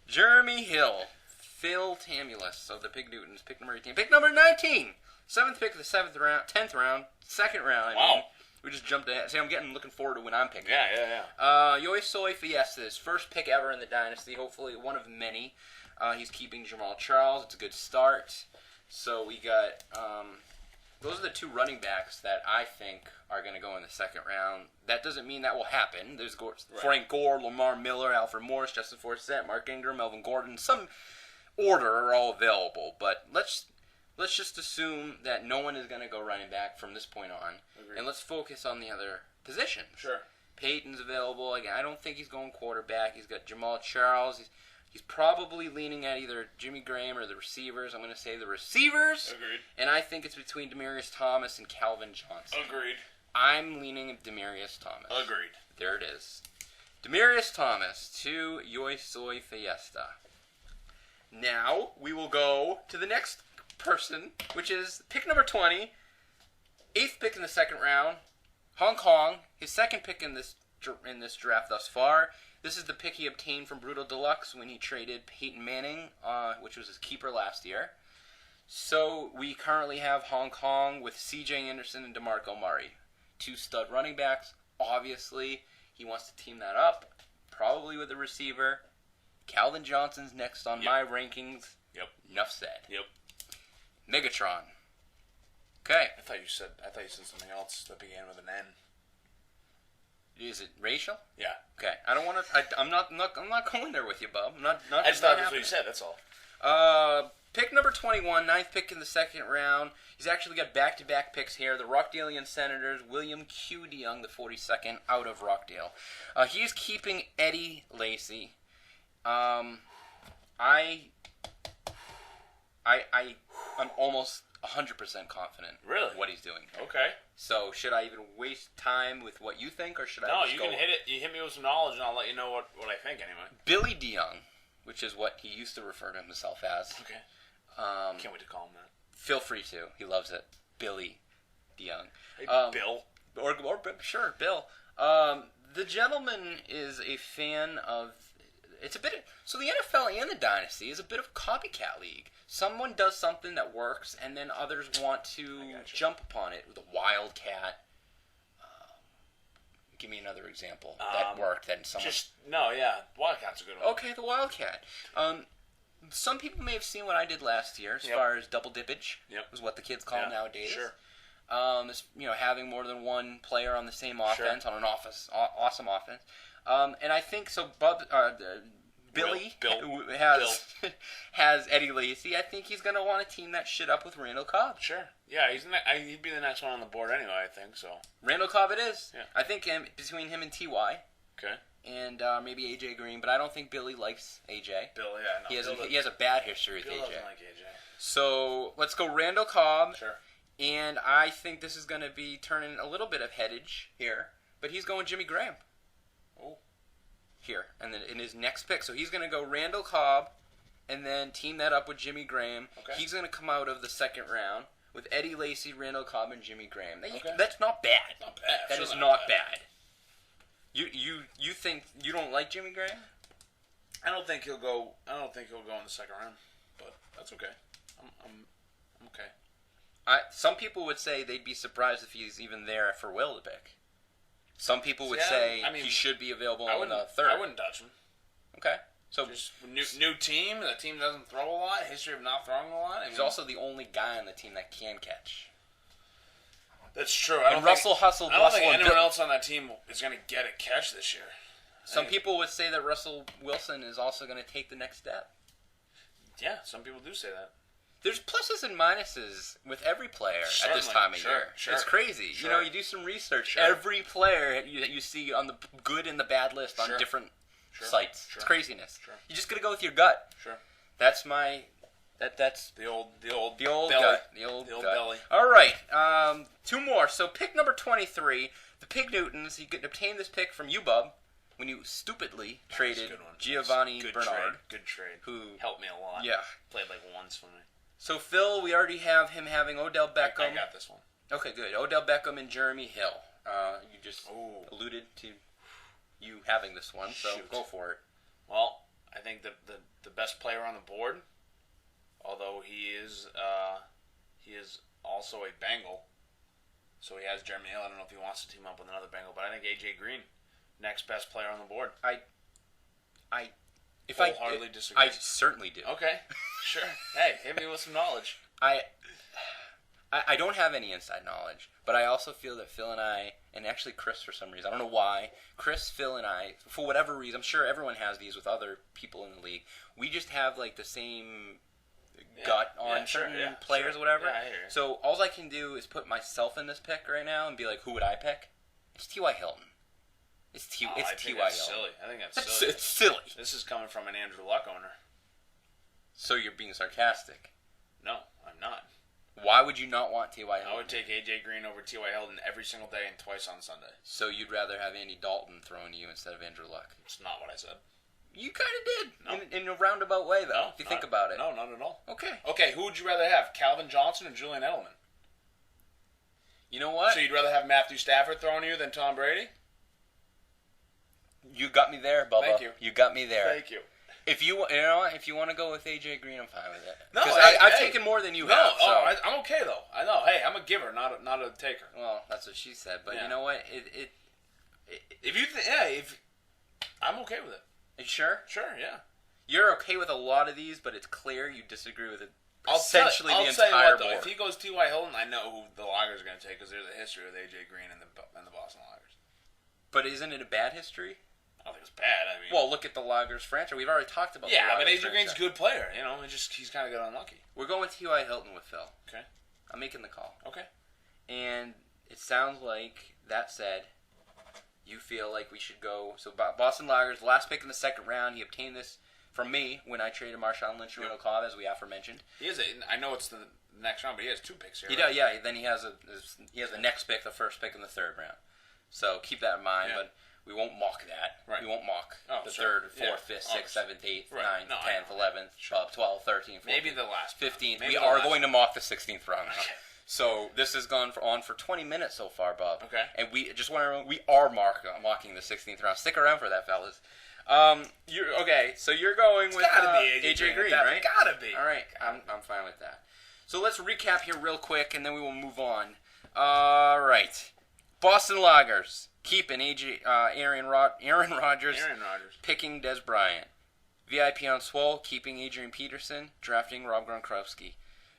Jeremy Hill, Phil Tamulus of the Pig Newtons, pick number 18. Pick number 19, 7th pick of the 7th round, 10th round, 2nd round. Wow. Mean. We just jumped ahead. See, I'm looking forward to when I'm picking. Yeah. Yoi Soy Fiestas, first pick ever in the Dynasty, hopefully one of many. He's keeping Jamal Charles. It's a good start. So we got, those are the 2 running backs that I think are going to go in the 2nd round. That doesn't mean that will happen. There's Frank Gore, Lamar Miller, Alfred Morris, Justin Forsett, Mark Ingram, Melvin Gordon. Some order are all available, but let's just assume that no one is going to go running back from this point on. Agreed. And let's focus on the other positions. Sure. Peyton's available. Again, I don't think he's going quarterback. He's got Jamal Charles. He's probably leaning at either Jimmy Graham or the receivers. I'm going to say the receivers. Agreed. And I think it's between Demarius Thomas and Calvin Johnson. Agreed. I'm leaning at Demarius Thomas. Agreed. There it is. Demarius Thomas to Yoi Soy Fiesta. Now we will go to the next person, which is pick number 20, 8th pick in the 2nd round, Hong Kong, his 2nd pick in this draft thus far. This is the pick he obtained from Brutal Deluxe when he traded Peyton Manning, which was his keeper last year. So we currently have Hong Kong with C.J. Anderson and DeMarco Murray. 2 stud running backs. Obviously, he wants to team that up, probably with a receiver. Calvin Johnson's next on my rankings. Yep. Enough said. Yep. Megatron. Okay. I thought you said something else that began with an N. Is it racial? Yeah. Okay. I don't want to. I'm not going there with you, bub. I'm not. I just thought that's what you said. That's all. Pick number 21, 9th pick in the 2nd round. He's actually got back-to-back picks here. The Rockdalian Senators, William Q. DeYoung, the 42nd, out of Rockdale. He's keeping Eddie Lacy. I'm almost 100% confident. Really? What he's doing. Okay. So should I even waste time with what you think, or should I? No, just you go can hit it. You hit me with some knowledge, and I'll let you know what I think anyway. Billy DeYoung, which is what he used to refer to himself as. Okay. Can't wait to call him that. Feel free to. He loves it. Billy DeYoung. Hey, Bill. Or sure, Bill. The gentleman is a fan of. It's a bit. So the NFL and the Dynasty is a bit of a copycat league. Someone does something that works, and then others want to jump upon it with a wildcat. Give me another example that worked. That someone. Wildcat's a good one. Okay, the wildcat. Some people may have seen what I did last year, as far as double dippage. Yep. Is what the kids call it nowadays. Sure. Having more than one player on the Billy Bill. has Eddie Lacy, I think he's going to want to team that shit up with Randall Cobb. Sure. Yeah, he'd be the next one on the board anyway, I think, so. Randall Cobb it is. Yeah. I think between him and T.Y. Okay. And maybe A.J. Green, but I don't think Billy likes A.J. Bill, yeah, no. He has a bad history with Bill A.J. doesn't like AJ. So let's go Randall Cobb. Sure. And I think this is going to be turning a little bit of headage here, but he's going Jimmy Graham. Oh. Here, and then in his next pick. So he's going to go Randall Cobb and then team that up with Jimmy Graham. Okay. He's going to come out of the second round with Eddie Lacy, Randall Cobb, and Jimmy Graham. Okay. That's not bad. Not bad. That is not bad. You think you don't like Jimmy Graham? I don't think he'll go in the second round, but that's okay. I'm okay. Some people would say they'd be surprised if he's even there for Will to pick. Some people would say he should be available in the third. I wouldn't touch him. Okay. So Just new team. The team doesn't throw a lot. History of not throwing a lot. He's also the only guy on the team that can catch. That's true. I don't think anyone else on that team is going to get a catch this year. Some people would say that Russell Wilson is also going to take the next step. Yeah, some people do say that. There's pluses and minuses with every player at this Certainly. time of Sure, year. sure. It's crazy. Sure. You do some research. Sure. Every player that you see on the good and the bad list on Sure. different Sure. sites. Sure. It's craziness. Sure. You just got to go with your gut. Sure. That's my... That's The old the belly. old gut. The old gut. belly. All right. Two more. So pick number 23, the Pig Newtons. You could obtain this pick from you, Bub, when you stupidly traded Good one. Giovanni Good Bernard. Good trade. Who helped me a lot. Yeah. Played like once for me. So Phil, we already have him having Odell Beckham. I got this one. Okay, good. Odell Beckham and Jeremy Hill. You just Ooh. alluded to you having this one, so Shoot. go for it. Well, I think the best player on the board, although he is also a Bengal, so he has Jeremy Hill. I don't know if he wants to team up with another Bengal, but I think AJ Green, next best player on the board. If I Wholeheartedly disagree. I certainly do. Okay, sure. Hey, hit me with some knowledge. I don't have any inside knowledge, but I also feel that Phil and I, and actually Chris for some reason, I don't know why, Chris, Phil, and I, for whatever reason, I'm sure everyone has these with other people in the league, we just have like the same gut on certain players or whatever. Yeah, I hear you. So all I can do is put myself in this pick right now and be like, who would I pick? It's T.Y. Hilton. It's T.Y. I think Hilton. that's silly. I think that's silly. It's silly. This is coming from an Andrew Luck owner. So you're being sarcastic. No, I'm not. Why would you not want T.Y. Hilton? I would take AJ Green over T.Y. Hilton every single day and twice on Sunday. So you'd rather have Andy Dalton thrown to you instead of Andrew Luck? It's not what I said. You kind of did. No. In a roundabout way, though, if you think about it. No, not at all. Okay. Okay, who would you rather have, Calvin Johnson or Julian Edelman? You know what? So you'd rather have Matthew Stafford thrown to you than Tom Brady? You got me there, Bubba. Thank you. You got me there. Thank you. If you know what? If you want to go with AJ Green, I'm fine with it. No, because hey, I've hey. taken more than you No, have. So. I'm okay though. I know. Hey, I'm a giver, not a taker. Well, that's what she said. But Yeah. you know what? If I'm okay with it. Are you sure? Sure, yeah. You're okay with a lot of these, but it's clear you disagree with it. I'll Essentially, tell the you entire what, though, board. if he goes T.Y. Hilton, I know who the Loggers are going to take because there's a history with AJ Green and the Boston Loggers. But isn't it a bad history? I don't think it's bad. I mean, Well, look at the Loggers franchise. We've already talked about. yeah, the but Loggers AJ Green's a franchise. good player. You know, he's kind of got unlucky. We're going T.Y. Hilton with Phil. Okay. I'm making the call. Okay. And it sounds like, that said, you feel like we should go. So Boston Loggers, last pick in the second round, he obtained this from me when I traded Marshawn Lynch and Randall Cobb, as we aforementioned. I know it's the next round, but he has 2 picks here. He right? does, yeah. Then he has the next pick, the first pick in the third round. So keep that in mind, Yeah. but we won't mock that. Right. We won't mock the sure. third, fourth, Yeah. fifth, sixth, seventh, eighth, Right. ninth, No, I 10th, know. 11th, Sure. 12th, 13th, 14th. Maybe the last 15th. Maybe We the are last going to mock the 16th round now. Okay. So this has gone on for 20 minutes so far, Bob. Okay. And we just want to we are mocking the 16th round. Stick around for that, fellas. So you're going with gotta be AJ Green, That right? Gotta be. All right, I'm fine with that. So let's recap here real quick, and then we will move on. All right, Boston Loggers keeping Aaron Rodgers, Aaron Rodgers. picking Des Bryant. VIP on Swole keeping Adrian Peterson, drafting Rob Gronkowski.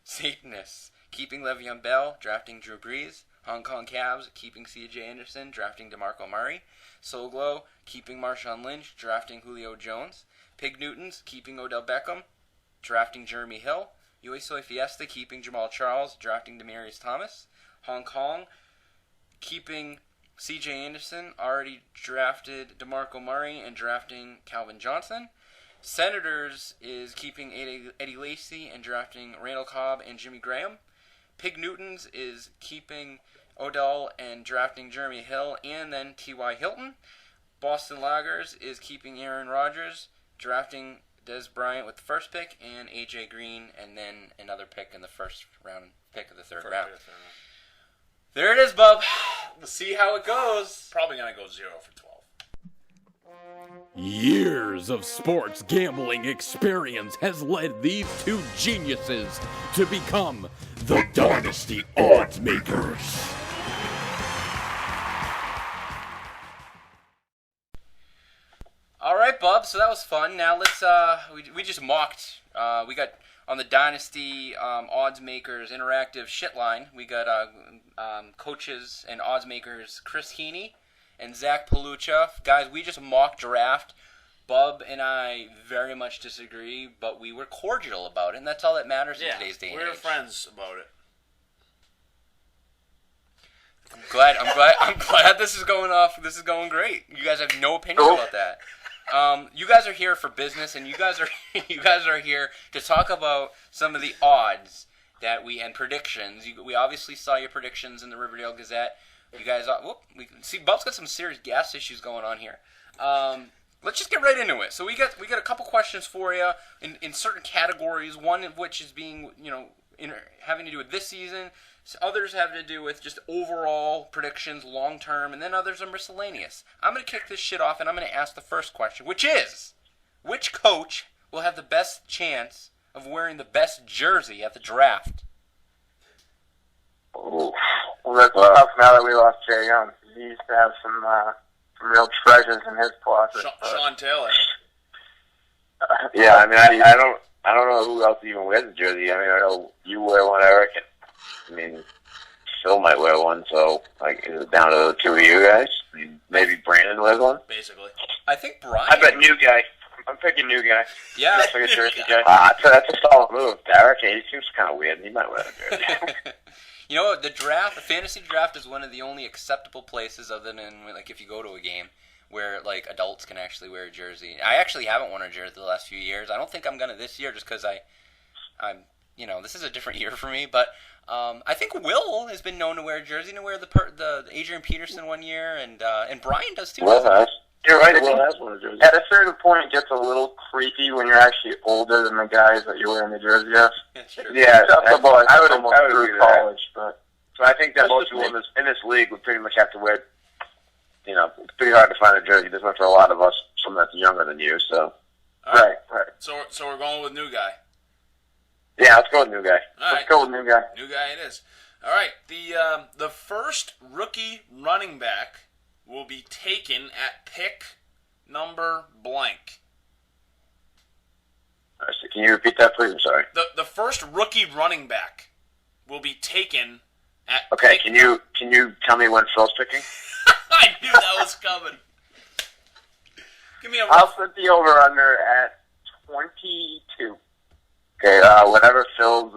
Satanists keeping Le'Veon Bell, drafting Drew Brees. Hong Kong Cavs keeping C.J. Anderson, drafting DeMarco Murray. Soul Glow keeping Marshawn Lynch, drafting Julio Jones. Pig Newtons keeping Odell Beckham, drafting Jeremy Hill. Yoi Soy Fiesta keeping Jamal Charles, drafting Demaryius Thomas. Hong Kong keeping C.J. Anderson, already drafted DeMarco Murray and drafting Calvin Johnson. Senators is keeping Eddie Lacy and drafting Randall Cobb and Jimmy Graham. Pig Newtons is keeping Odell and drafting Jeremy Hill and then T.Y. Hilton. Boston Loggers is keeping Aaron Rodgers, drafting Des Bryant with the first pick and A.J. Green and then another pick in the first round, pick of the third round. There it is, bub. We'll see how it goes. Probably going to go 0 for 12. Years of sports gambling experience has led these two geniuses to become the Dynasty odds makers. All right, bub. So that was fun. Now let's we just mocked. We got on the Dynasty odds makers interactive shit line. We got coaches and odds makers Chris Heaney and Zach Palucha. Guys, we just mock draft. Bub and I very much disagree, but we were cordial about it, and that's all that matters in today's day and age. We're friends about it. I'm glad this is going off. This is going great. You guys have no opinion about that. You guys are here for business, and you guys are here to talk about some of the odds that and predictions. We obviously saw your predictions in the Riverdale Gazette. You guys, we can see Bub's got some serious gas issues going on here. Let's just get right into it. So we got a couple questions for you in certain categories. One of which is being having to do with this season. Others have to do with just overall predictions, long term, and then others are miscellaneous. I'm going to kick this shit off, and I'm going to ask the first question, which is, which coach will have the best chance of wearing the best jersey at the draft? Ooh. Well, that's tough now that we lost Jay Young. He used to have some real treasures in his closet. Sean Taylor. Yeah, I mean, I don't know who else even wears a jersey. I mean, I know you wear one, Eric. I mean, Phil might wear one, so is it down to the two of you guys? I mean, maybe Brandon wears one? Basically. I think Brian. I bet new guy. I'm picking new guy. Yeah. Just like a jersey guy. That's a solid move. Derek, he seems kind of weird. He might wear a jersey. The fantasy draft is one of the only acceptable places other than, if you go to a game where, adults can actually wear a jersey. I actually haven't worn a jersey the last few years. I don't think I'm going to this year just because I'm this is a different year for me, but I think Will has been known to wear a jersey, to wear the Adrian Peterson one year, and Brian does too. Will has. You're right. Will has one of the jerseys. At a certain point, it gets a little creepy when you're actually older than the guys that you're wearing the jersty of. Yeah, I would agree with college, but so I think that most people in this league would pretty much have to wear. It's pretty hard to find a jersey. There's one for a lot of us, someone that's younger than you. So right. So we're going with new guy. Yeah, let's go with new guy. Let's go with new guy. New guy it is. All right. The first rookie running back will be taken at pick number blank. Can you repeat that, please? I'm sorry. The first rookie running back will be taken at. Okay. Can you tell me when Phil's picking? I knew that was coming. Give me a. I'll put the over under at 22. Okay, whatever Phil's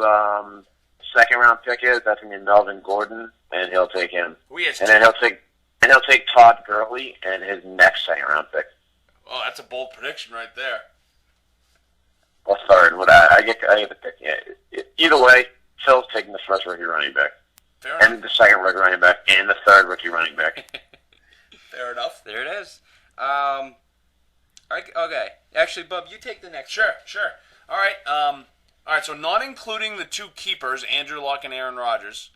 second round pick is, that's gonna be Melvin Gordon, and he'll take him. And then he'll take Todd Gurley and his next second round pick. Oh, that's a bold prediction right there. Well, third. I get the pick. Yeah. Either way, Phil's taking the first rookie running back, and the second rookie running back, and the third rookie running back. Fair enough. There it is. Okay. Actually, Bub, you take the next. Sure. All right, so not including the two keepers, Andrew Luck and Aaron Rodgers,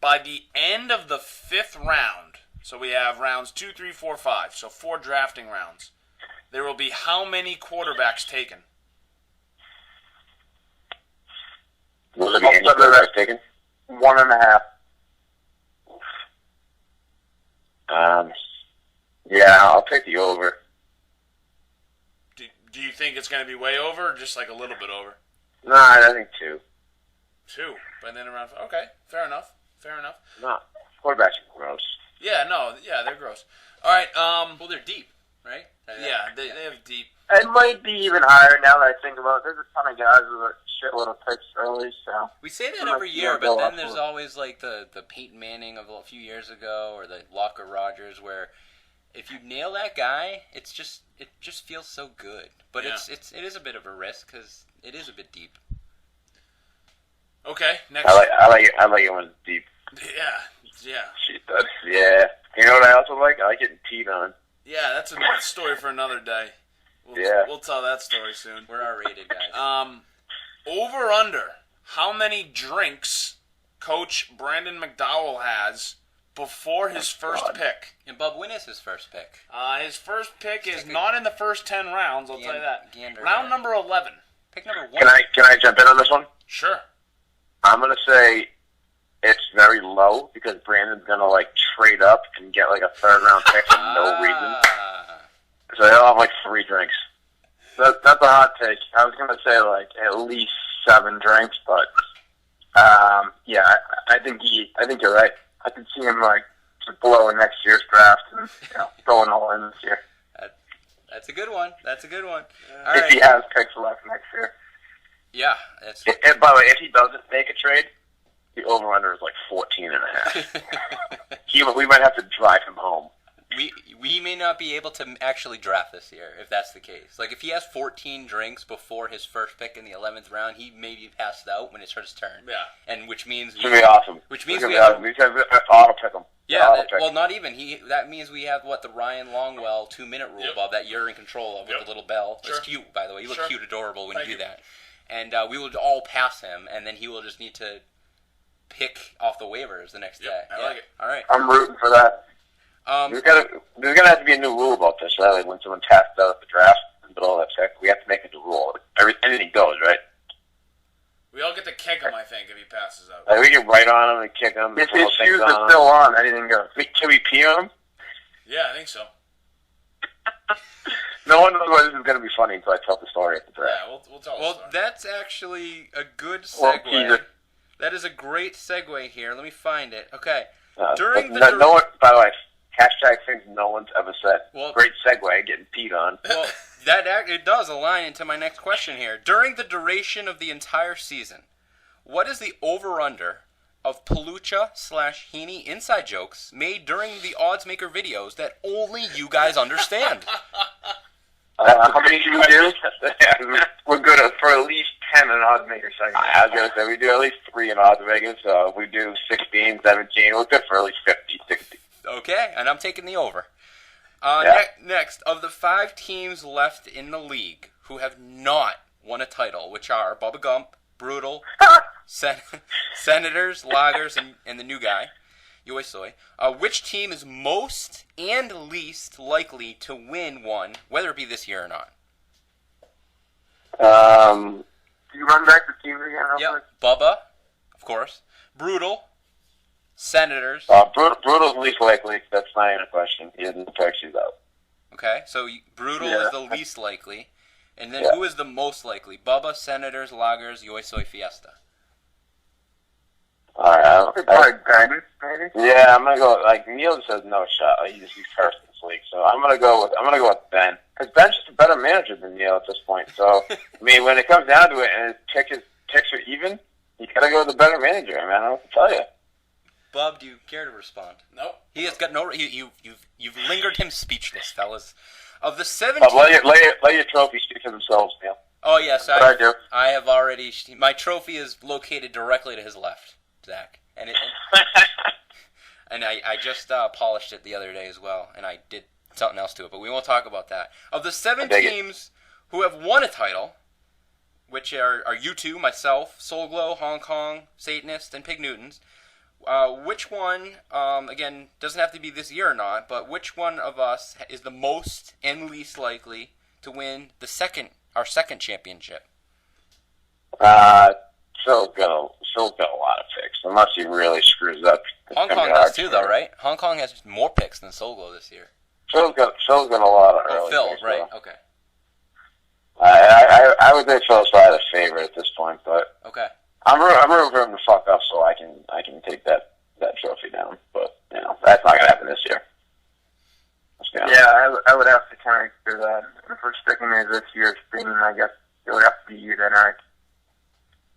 by the end of the 5th round, so we have rounds 2, 3, 4, 5, so 4 drafting rounds, there will be how many quarterbacks taken? Will there be any quarterbacks taken? 1.5. Yeah, I'll take the over. Do you think it's going to be way over, or just a little bit over? No, I think 2. 2, but then around. Okay, fair enough. No, quarterbacks are gross. Yeah, they're gross. All right. Well, they're deep. right? Yeah, they have deep. It might be even higher now that I think about it. There's a ton of guys with a shitload of picks early, so. We say that every year, but then there's always like the Peyton Manning of a few years ago, or the Locker Rogers, where if you nail that guy, it just feels so good. But it is a bit of a risk because it is a bit deep. Okay, next. I like it when it's deep. Yeah. Yeah. You know what I also like? I like getting peed on. Yeah, that's a story for another day. We'll tell that story soon. We're R-rated, guys. Over under. How many drinks Coach Brandon McDowell has before his first pick? And Bub, when is his first pick? His first pick is not in the first 10 rounds, I'll tell you that. Gander Round number 11. Pick number 1. Can I jump in on this one? Sure. I'm going to say it's very low because Brandon's going to, like, trade up and get, like, a third-round pick for no reason. So he'll have, like, 3 drinks. That's a hot take. I was going to say, like, at least 7 drinks, but, yeah, I think you're right. I could see him, like, just blowing next year's draft and, going all in this year. That's a good one. All if right. he has picks left next year. Yeah. That's. And by the way, if he doesn't make a trade, the over-under is like 14.5. We might have to drive him home. We may not be able to actually draft this year if that's the case. Like if he has 14 drinks before his first pick in the 11th round, he may be passed out when it's his turn. Yeah. And which means it's gonna be awesome. Which means we have auto pick him. Yeah. Well, not even that means we have the Ryan Longwell 2-minute rule, Bob, that you're in control of with the little bell. Sure. It's cute, by the way. You look cute, adorable when you do that. And we will all pass him, and then he will just need to pick off the waivers the next day. I like it. All right. I'm rooting for that. There's gonna have to be a new rule about this, right? Like when someone taps out at the draft and did all that check, we have to make a new rule. Anything goes, right? We all get to kick him, I think, if he passes out. Like we can write on him and kick him. If his shoes are still on, anything goes. Can we pee on him? Yeah, I think so. No one knows why this is going to be funny until I tell the story at the draft. Yeah, we'll tell the Well, story. that's actually a good segue. That is a great segue here. Let me find it. Okay. During the no one, by the way, hashtag things no one's ever said. Well, great segue, getting peed on. Well, it does align into my next question here. During the duration of the entire season, what is the over-under of Palucha/Heaney inside jokes made during the Odds Maker videos that only you guys understand? How many do we do? We're good for at least 10 in Odds Maker segment. I was going to say, we do at least 3 in Odds Maker, so if we do 16, 17, we're good for at least 50, 60. Okay, and I'm taking the over. Next, of the 5 teams left in the league who have not won a title, which are Bubba Gump, Brutal, Senators, Loggers, and the new guy, Yoi Soy, which team is most and least likely to win one, whether it be this year or not? Can you run back the teams again? Yep. Bubba, of course. Brutal. Senators. Brutal's least likely. That's not even a question. He doesn't affect you, though. Okay, so Brutal is the least likely. And then who is the most likely? Bubba, Senators, Loggers, Yoi Soy, Fiesta. Alright, maybe. Yeah, I'm gonna go. Like Neil says, no shot. Like, he's first in this league, so I'm gonna go with Ben. Because Ben's just a better manager than Neil at this point. So I mean, when it comes down to it, and his picks are even, you gotta go with the better manager. I mean, I don't know what to tell you. Bob, do you care to respond? Nope. He has got no. You've lingered him speechless, fellas. Of the 17, let your trophies speak for themselves, Neil. Oh yes, I do. I have already. My trophy is located directly to his left, Zach, and I just polished it the other day as well, and I did something else to it, but we won't talk about that. Of the 7 teams who have won a title, which are you two, myself, Soul Glow, Hong Kong, Satanist, and Pig Newtons. Which one, again, doesn't have to be this year or not, but which one of us is the most and least likely to win our second championship? Phil's got a lot of picks, unless he really screws up. Hong Kong does too, though, right? Hong Kong has more picks than Soul Glow this year. Phil's got a lot of early Phil, picks, right, though. okay. I would say Phil's probably the favorite at this point, but okay. I'm rooting for him to fuck up so I can take that trophy down. But that's not gonna happen this year. Let's be Yeah, I would have to kind of do that. If we're sticking to this year's theme, I guess it would have to be you then, right?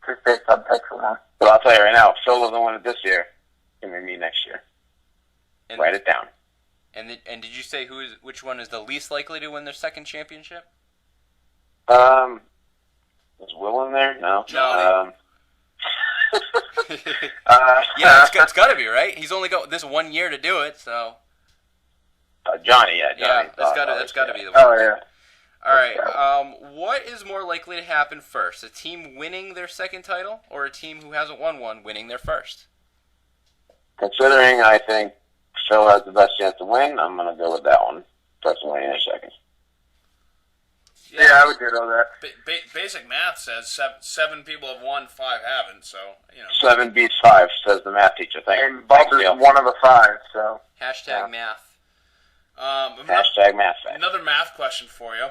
To stay subtext for one. But I'll tell you right now, if Phil doesn't win it this year, it's going to be me next year. And, Write it down. And did you say which one is the least likely to win their second championship? Is Will in there? No. Johnny. Yeah, it's got to be, right? He's only got this 1 year to do it, so. Johnny, yeah. Yeah, that's got to be the one. Oh, yeah. All right. What is more likely to happen first? A team winning their second title, or a team who hasn't won one winning their first? Considering I think Phil has the best chance to win, I'm going to go with that one. Personally, in a second. Yeah, I would do all that. Basic math says 7 people have won, 5 haven't. So 7 beats 5, says the math teacher. And Bob is one of the 5. So Hashtag math. Hashtag math fact. Another math question for you,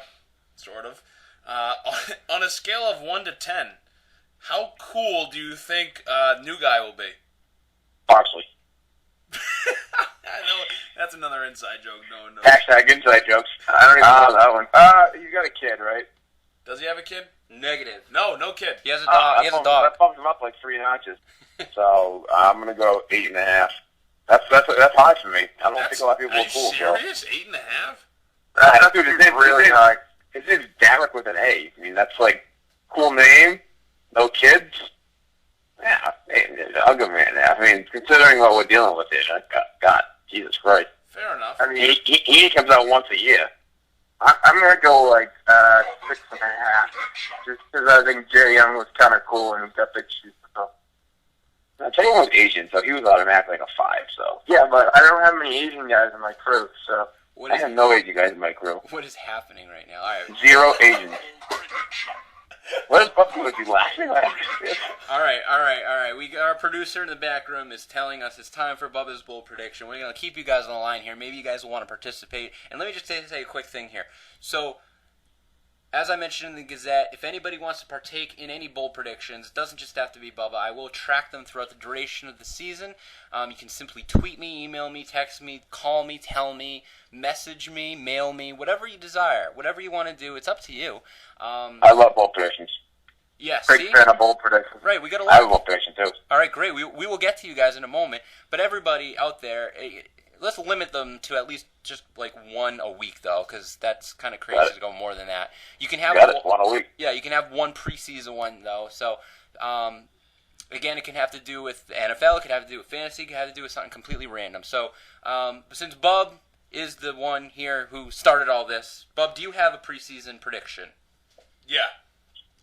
sort of. On a scale of 1 to 10, how cool do you think new guy will be? Parsley. I know that's another inside joke. No. Hashtag inside jokes. I don't even know that one. You got a kid, right? Does he have a kid? Negative. No kid. He has a dog. I bumped him up like 3 notches. So I'm going to go 8.5. That's high for me. I don't think a lot of people are cool. Are you serious? 8.5? That's really high. His name's Derek with an A. I mean, that's like cool name. No kids. Yeah, I'll give him 8.5. I mean, considering what we're dealing with here, God, Jesus Christ. Fair enough. I mean, he comes out once a year. I'm going to go like 6.5. Just because I think Jay Young was kind of cool and he's got big shoes. So. Jay Young was Asian, so he was automatically like a 5. So yeah, but I don't have many Asian guys in my crew, so. I have no Asian guys in my crew. What is happening right now? All right. 0 Asians. What is Buffalo with you laughing like? All right. Our producer in the back room is telling us it's time for Bubba's bold prediction. We're going to keep you guys on the line here. Maybe you guys will want to participate. And let me just say a quick thing here. So, as I mentioned in the Gazette, if anybody wants to partake in any bold predictions, it doesn't just have to be Bubba. I will track them throughout the duration of the season. You can simply tweet me, email me, text me, call me, tell me, message me, mail me, whatever you desire. Whatever you want to do, it's up to you. I love bold predictions. Yeah, big fan of bold predictions. Right, we got a I lot. have a bold prediction too. All right, great. We will get to you guys in a moment. But everybody out there, let's limit them to at least just like one a week, though, because that's kind of crazy to go more than that. You can have one a week. Yeah, you can have one preseason one though. So, again, it can have to do with the NFL. It can have to do with fantasy. It can have to do with something completely random. So, since Bub is the one here who started all this, Bub, do you have a preseason prediction? Yeah.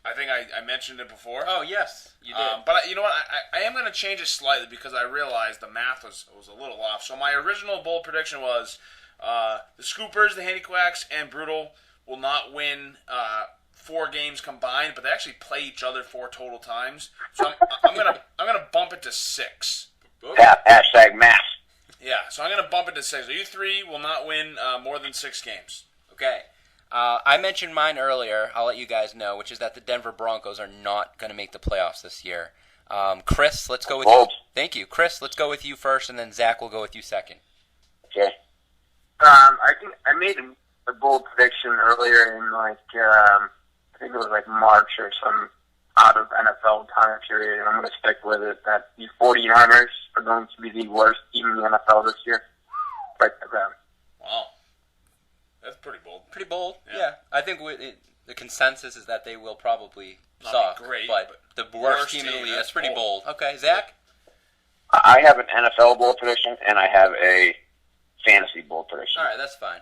I think I mentioned it before. Oh, yes, you did. But you know what? I am going to change it slightly because I realized the math was a little off. So my original bold prediction was the Scoopers, the Handiquacks, and Brutal will not win 4 games combined, but they actually play each other 4 total times. So I'm gonna bump it to 6. Hashtag math. Yeah, so I'm gonna bump it to 6. So you 3 will not win more than 6 games. Okay. I mentioned mine earlier. I'll let you guys know, which is that the Denver Broncos are not going to make the playoffs this year. Chris, let's go with you. Thank you. Chris, let's go with you first, and then Zach will go with you second. Okay. I think I made a bold prediction earlier in I think it was like March or some out of NFL time period, and I'm going to stick with it, that the 49ers are going to be the worst team in the NFL this year. Right there. Wow. That's pretty bold. Pretty bold, yeah. I think the consensus is that they will probably suck. Great, but the worst team in the league, that's pretty bold. Okay, Zach? I have an NFL bold prediction, and I have a fantasy bold prediction. All right, that's fine.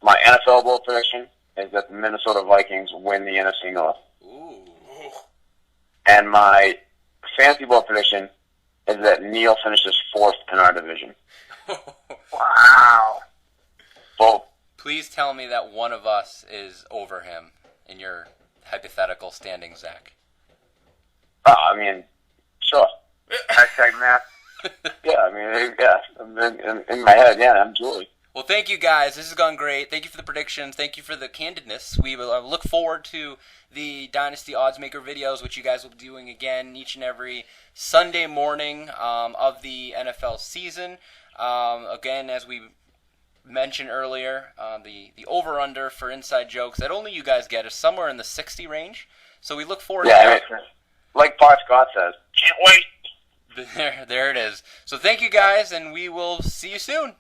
My NFL bold prediction is that the Minnesota Vikings win the NFC North. Ooh. And my fantasy bold prediction is that Neil finishes 4th in our division. Wow. Bold. Please tell me that one of us is over him in your hypothetical standing, Zach. Oh, I mean, sure. Hashtag math. Yeah, I mean, yeah. In my head, yeah, I'm Julie. Well, thank you guys. This has gone great. Thank you for the predictions. Thank you for the candidness. We will look forward to the Dynasty Oddsmaker videos, which you guys will be doing again each and every Sunday morning of the NFL season. Again, as we mentioned earlier, the over-under for inside jokes that only you guys get is somewhere in the 60 range. So we look forward to that. Like Bart Scott says, can't wait. There it is. So thank you guys, and we will see you soon.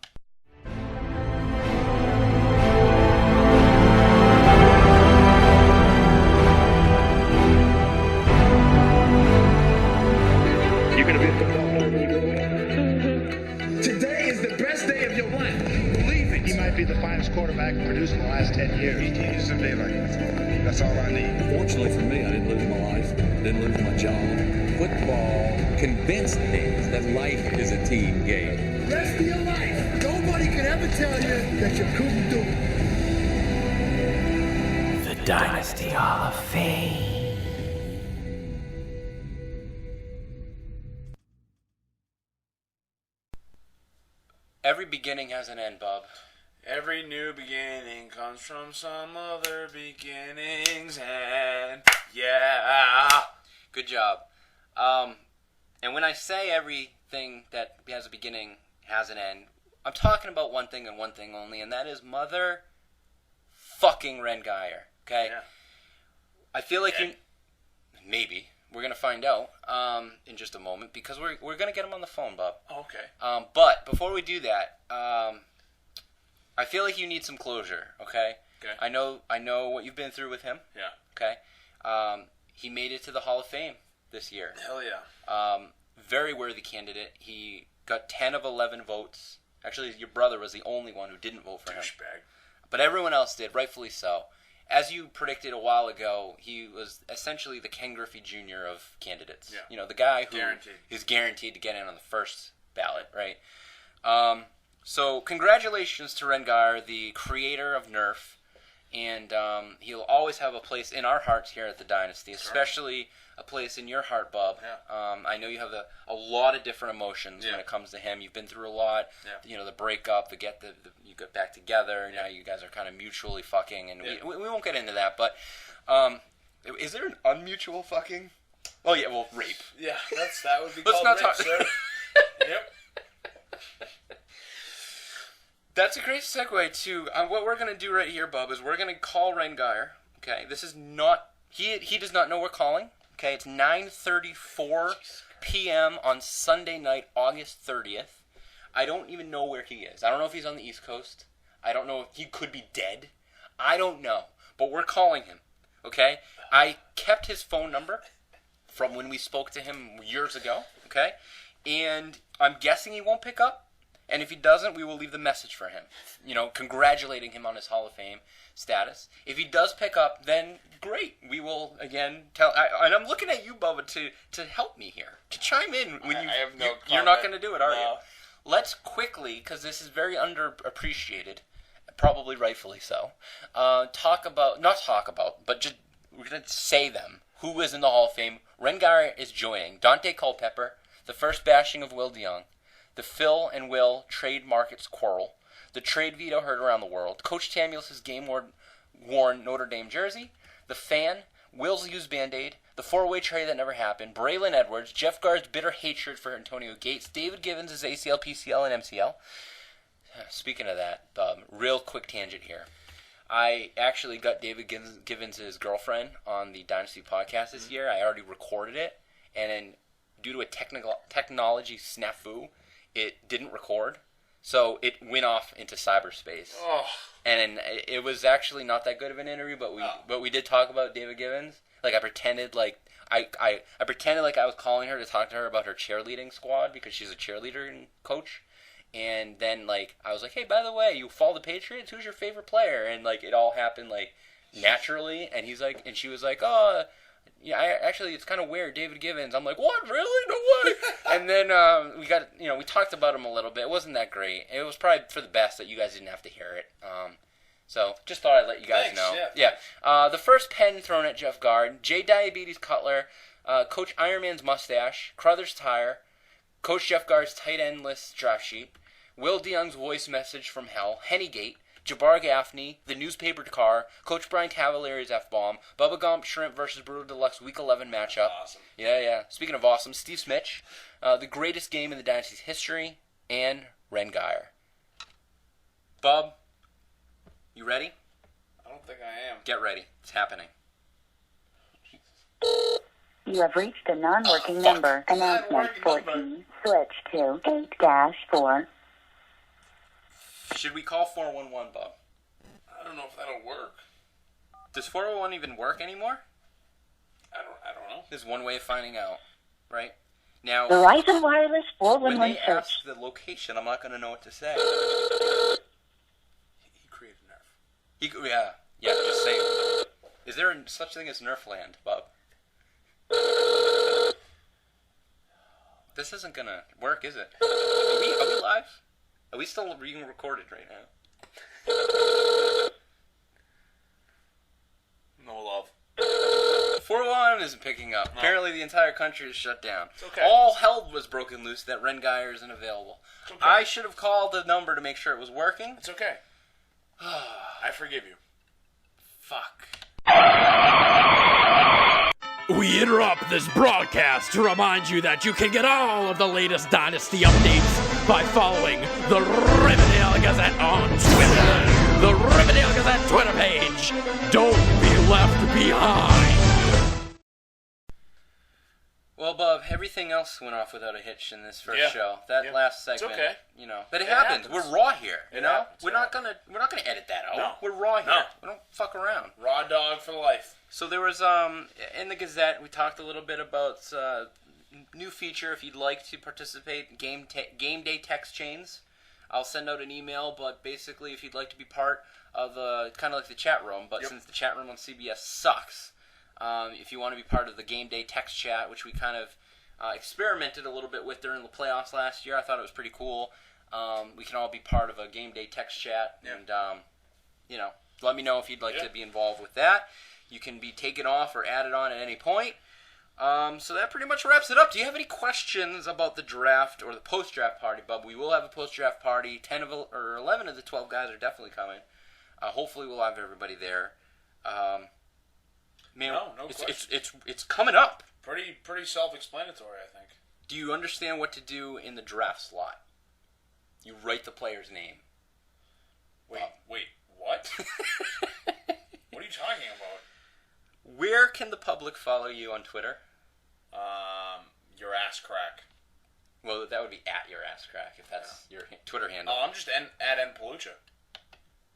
You're going to be a football player when you grow up. Today is the best day of your life. Believe it. He might be the finest quarterback produced in the last 10 years. He needs to be like that. That's all I need. Fortunately for me, I didn't lose my life, didn't lose my job. Football convinced me that life is a team game. Rest of your life, nobody can ever tell you that you couldn't do it. The Dynasty Hall of Fame. Every beginning has an end, Bob. Every new beginning comes from some other beginnings, and yeah. Good job. And when I say everything that has a beginning has an end, I'm talking about one thing and one thing only, and that is mother fucking Rengeyer. Okay? Yeah. I feel like maybe. We're going to find out in just a moment, because we're going to get him on the phone, Bob. Okay. But before we do that, I feel like you need some closure, okay? Okay. I know what you've been through with him. Yeah. Okay? He made it to the Hall of Fame this year. Hell yeah. Very worthy candidate. He got 10 of 11 votes. Actually, your brother was the only one who didn't vote for him. Douchebag. But everyone else did, rightfully so. As you predicted a while ago, he was essentially the Ken Griffey Jr. of candidates. Yeah. You know, the guy who Guaranteed. is guaranteed to get in on the first ballot, right? So congratulations to Rengeyer, the creator of Nerf, and he'll always have a place in our hearts here at the Dynasty, especially a place in your heart, Bob. Yeah. I know you have a lot of different emotions when it comes to him. You've been through a lot. Yeah. You know, the breakup, you get back together. Yeah. Now you guys are kind of mutually fucking, and we won't get into that. But is there an unmutual fucking? Oh yeah, well, rape. Yeah, that would be Let's called not rape, talk. sir. Yep. That's a great segue to what we're going to do right here, Bub, is we're going to call Rengeyer. Okay, this is not... He does not know we're calling. Okay, it's 9:34 p.m. on Sunday night, August 30th. I don't even know where he is. I don't know if he's on the East Coast. I don't know if he could be dead. I don't know. But we're calling him. Okay? I kept his phone number from when we spoke to him years ago. Okay? And I'm guessing he won't pick up. And if he doesn't, we will leave the message for him. You know, congratulating him on his Hall of Fame status. If he does pick up, then great. We will, again, tell... and I'm looking at you, Bubba, to help me here. To chime in when I have no you're not comment. going to do it, are you? Let's quickly, because this is very underappreciated, probably rightfully so, but just we're going to say them. Who is in the Hall of Fame? Rengeyer is joining Dante Culpepper, the first bashing of Will DeYoung, the Phil and Will trade markets quarrel, the trade veto heard around the world, Coach Tamulis' game-worn Notre Dame jersey, the fan, Will's used Band-Aid, the four-way trade that never happened, Braylon Edwards, Jeff Gard's bitter hatred for Antonio Gates, David Givens' ACL, PCL, and MCL. Speaking of that, real quick tangent here. I actually got David Givens' girlfriend on the Dynasty podcast this year. I already recorded it, and then due to a technology snafu, it didn't record, so it went off into cyberspace. Oh. And it was actually not that good of an interview, but we did talk about David Givens. Like I pretended like I pretended like I was calling her to talk to her about her cheerleading squad because she's a cheerleader coach. And then like I was like, hey, by the way, you follow the Patriots? Who's your favorite player? And like it all happened like naturally. And he's like, and she was like, oh. Yeah, actually, it's kind of weird, David Givens. I'm like, what, really? No way. And then we talked about him a little bit. It wasn't that great. It was probably for the best that you guys didn't have to hear it. So just thought I'd let you guys know. Yeah. The first pen thrown at Jeff Gard, J. Diabetes Cutler, Coach Ironman's mustache, Crothers Tire, Coach Jeff Gard's tight end list draft sheet, Will DeYoung's voice message from hell, Hennygate, Jabbar Gaffney, the newspaper car, Coach Brian Cavalier's F-bomb, Bubba Gump Shrimp versus Brutal Deluxe Week 11 matchup. Awesome. Yeah. Speaking of awesome, Steve Smitch, the greatest game in the Dynasty's history, and Rengeyer. Bub, you ready? I don't think I am. Get ready. It's happening. You have reached a non-working number. Announcement 14. Switch to 8-4. Should we call 411, Bub? I don't know if that'll work. Does 411 even work anymore? I don't know. There's one way of finding out, right? Now, Verizon Wireless when 411 they search. ask the location, I'm not going to know what to say. He created Nerf. Yeah, just saying. Is there such thing as Nerfland, Bub? This isn't gonna work, is it? Are we live? Are we still being recorded right now? No love. 411 isn't picking up. No. Apparently the entire country is shut down. It's okay. All hell was broken loose that Ren Geyer isn't available. It's okay. I should have called the number to make sure it was working. It's okay. I forgive you. Fuck. We interrupt this broadcast to remind you that you can get all of the latest Dynasty updates by following the Riverdale Gazette on Twitter. The Riverdale Gazette Twitter page. Don't be left behind. Well, Bub, everything else went off without a hitch in this first Yeah. show. That last segment, okay. you know, but it, It happens. happens. We're raw here, you It know. happens, We're yeah. not gonna edit that out. No. We're raw here. No. We don't fuck around. Raw dog for life. So there was in the Gazette we talked a little bit about new feature. If you'd like to participate, game day text chains. I'll send out an email, but basically, if you'd like to be part of kind of like the chat room, but since the chat room on CBS sucks, if you want to be part of the game day text chat, which we kind of experimented a little bit with during the playoffs last year, I thought it was pretty cool. We can all be part of a game day text chat, and you know, let me know if you'd like to be involved with that. You can be taken off or added on at any point. So that pretty much wraps it up. Do you have any questions about the draft or the post-draft party, Bub? We will have a post-draft party. 11 of the 12 guys are definitely coming. Hopefully we'll have everybody there. Man, No question. it's coming up. Pretty self-explanatory, I think. Do you understand what to do in the draft slot? You write the player's name. Wait, what? What are you talking about? Where can the public follow you on Twitter? Your ass crack. Well, that would be at your ass crack if that's your Twitter handle. Oh, I'm just at Npalucha.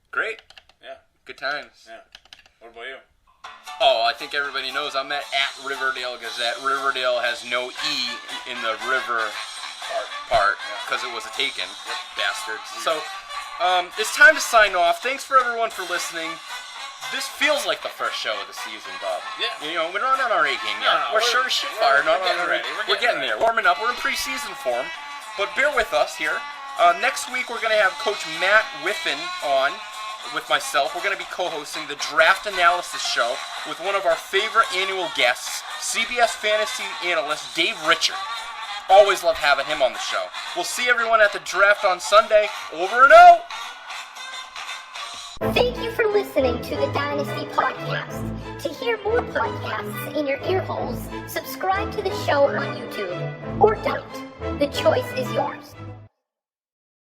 Great. Yeah. Good times. Yeah. What about you? Oh, I think everybody knows I'm at Riverdale Gazette. Riverdale has no E in the river part because it was a taken. Bastards. So, it's time to sign off. Thanks for everyone for listening. This feels like the first show of the season, Bob. Yeah. You know, we're not on our A game yet. No, we're sure as shit fired. Not on our. We're getting ready. there. Warming up. We're in preseason form. But bear with us here. Next week we're going to have Coach Matt Whiffen on with myself. We're going to be co-hosting the Draft Analysis Show with one of our favorite annual guests, CBS fantasy analyst Dave Richard. Always love having him on the show. We'll see everyone at the draft on Sunday. Over and out! Thank you for listening to the Dynasty Podcast. To hear more podcasts in your ear holes, subscribe to the show on YouTube. Or don't. The choice is yours.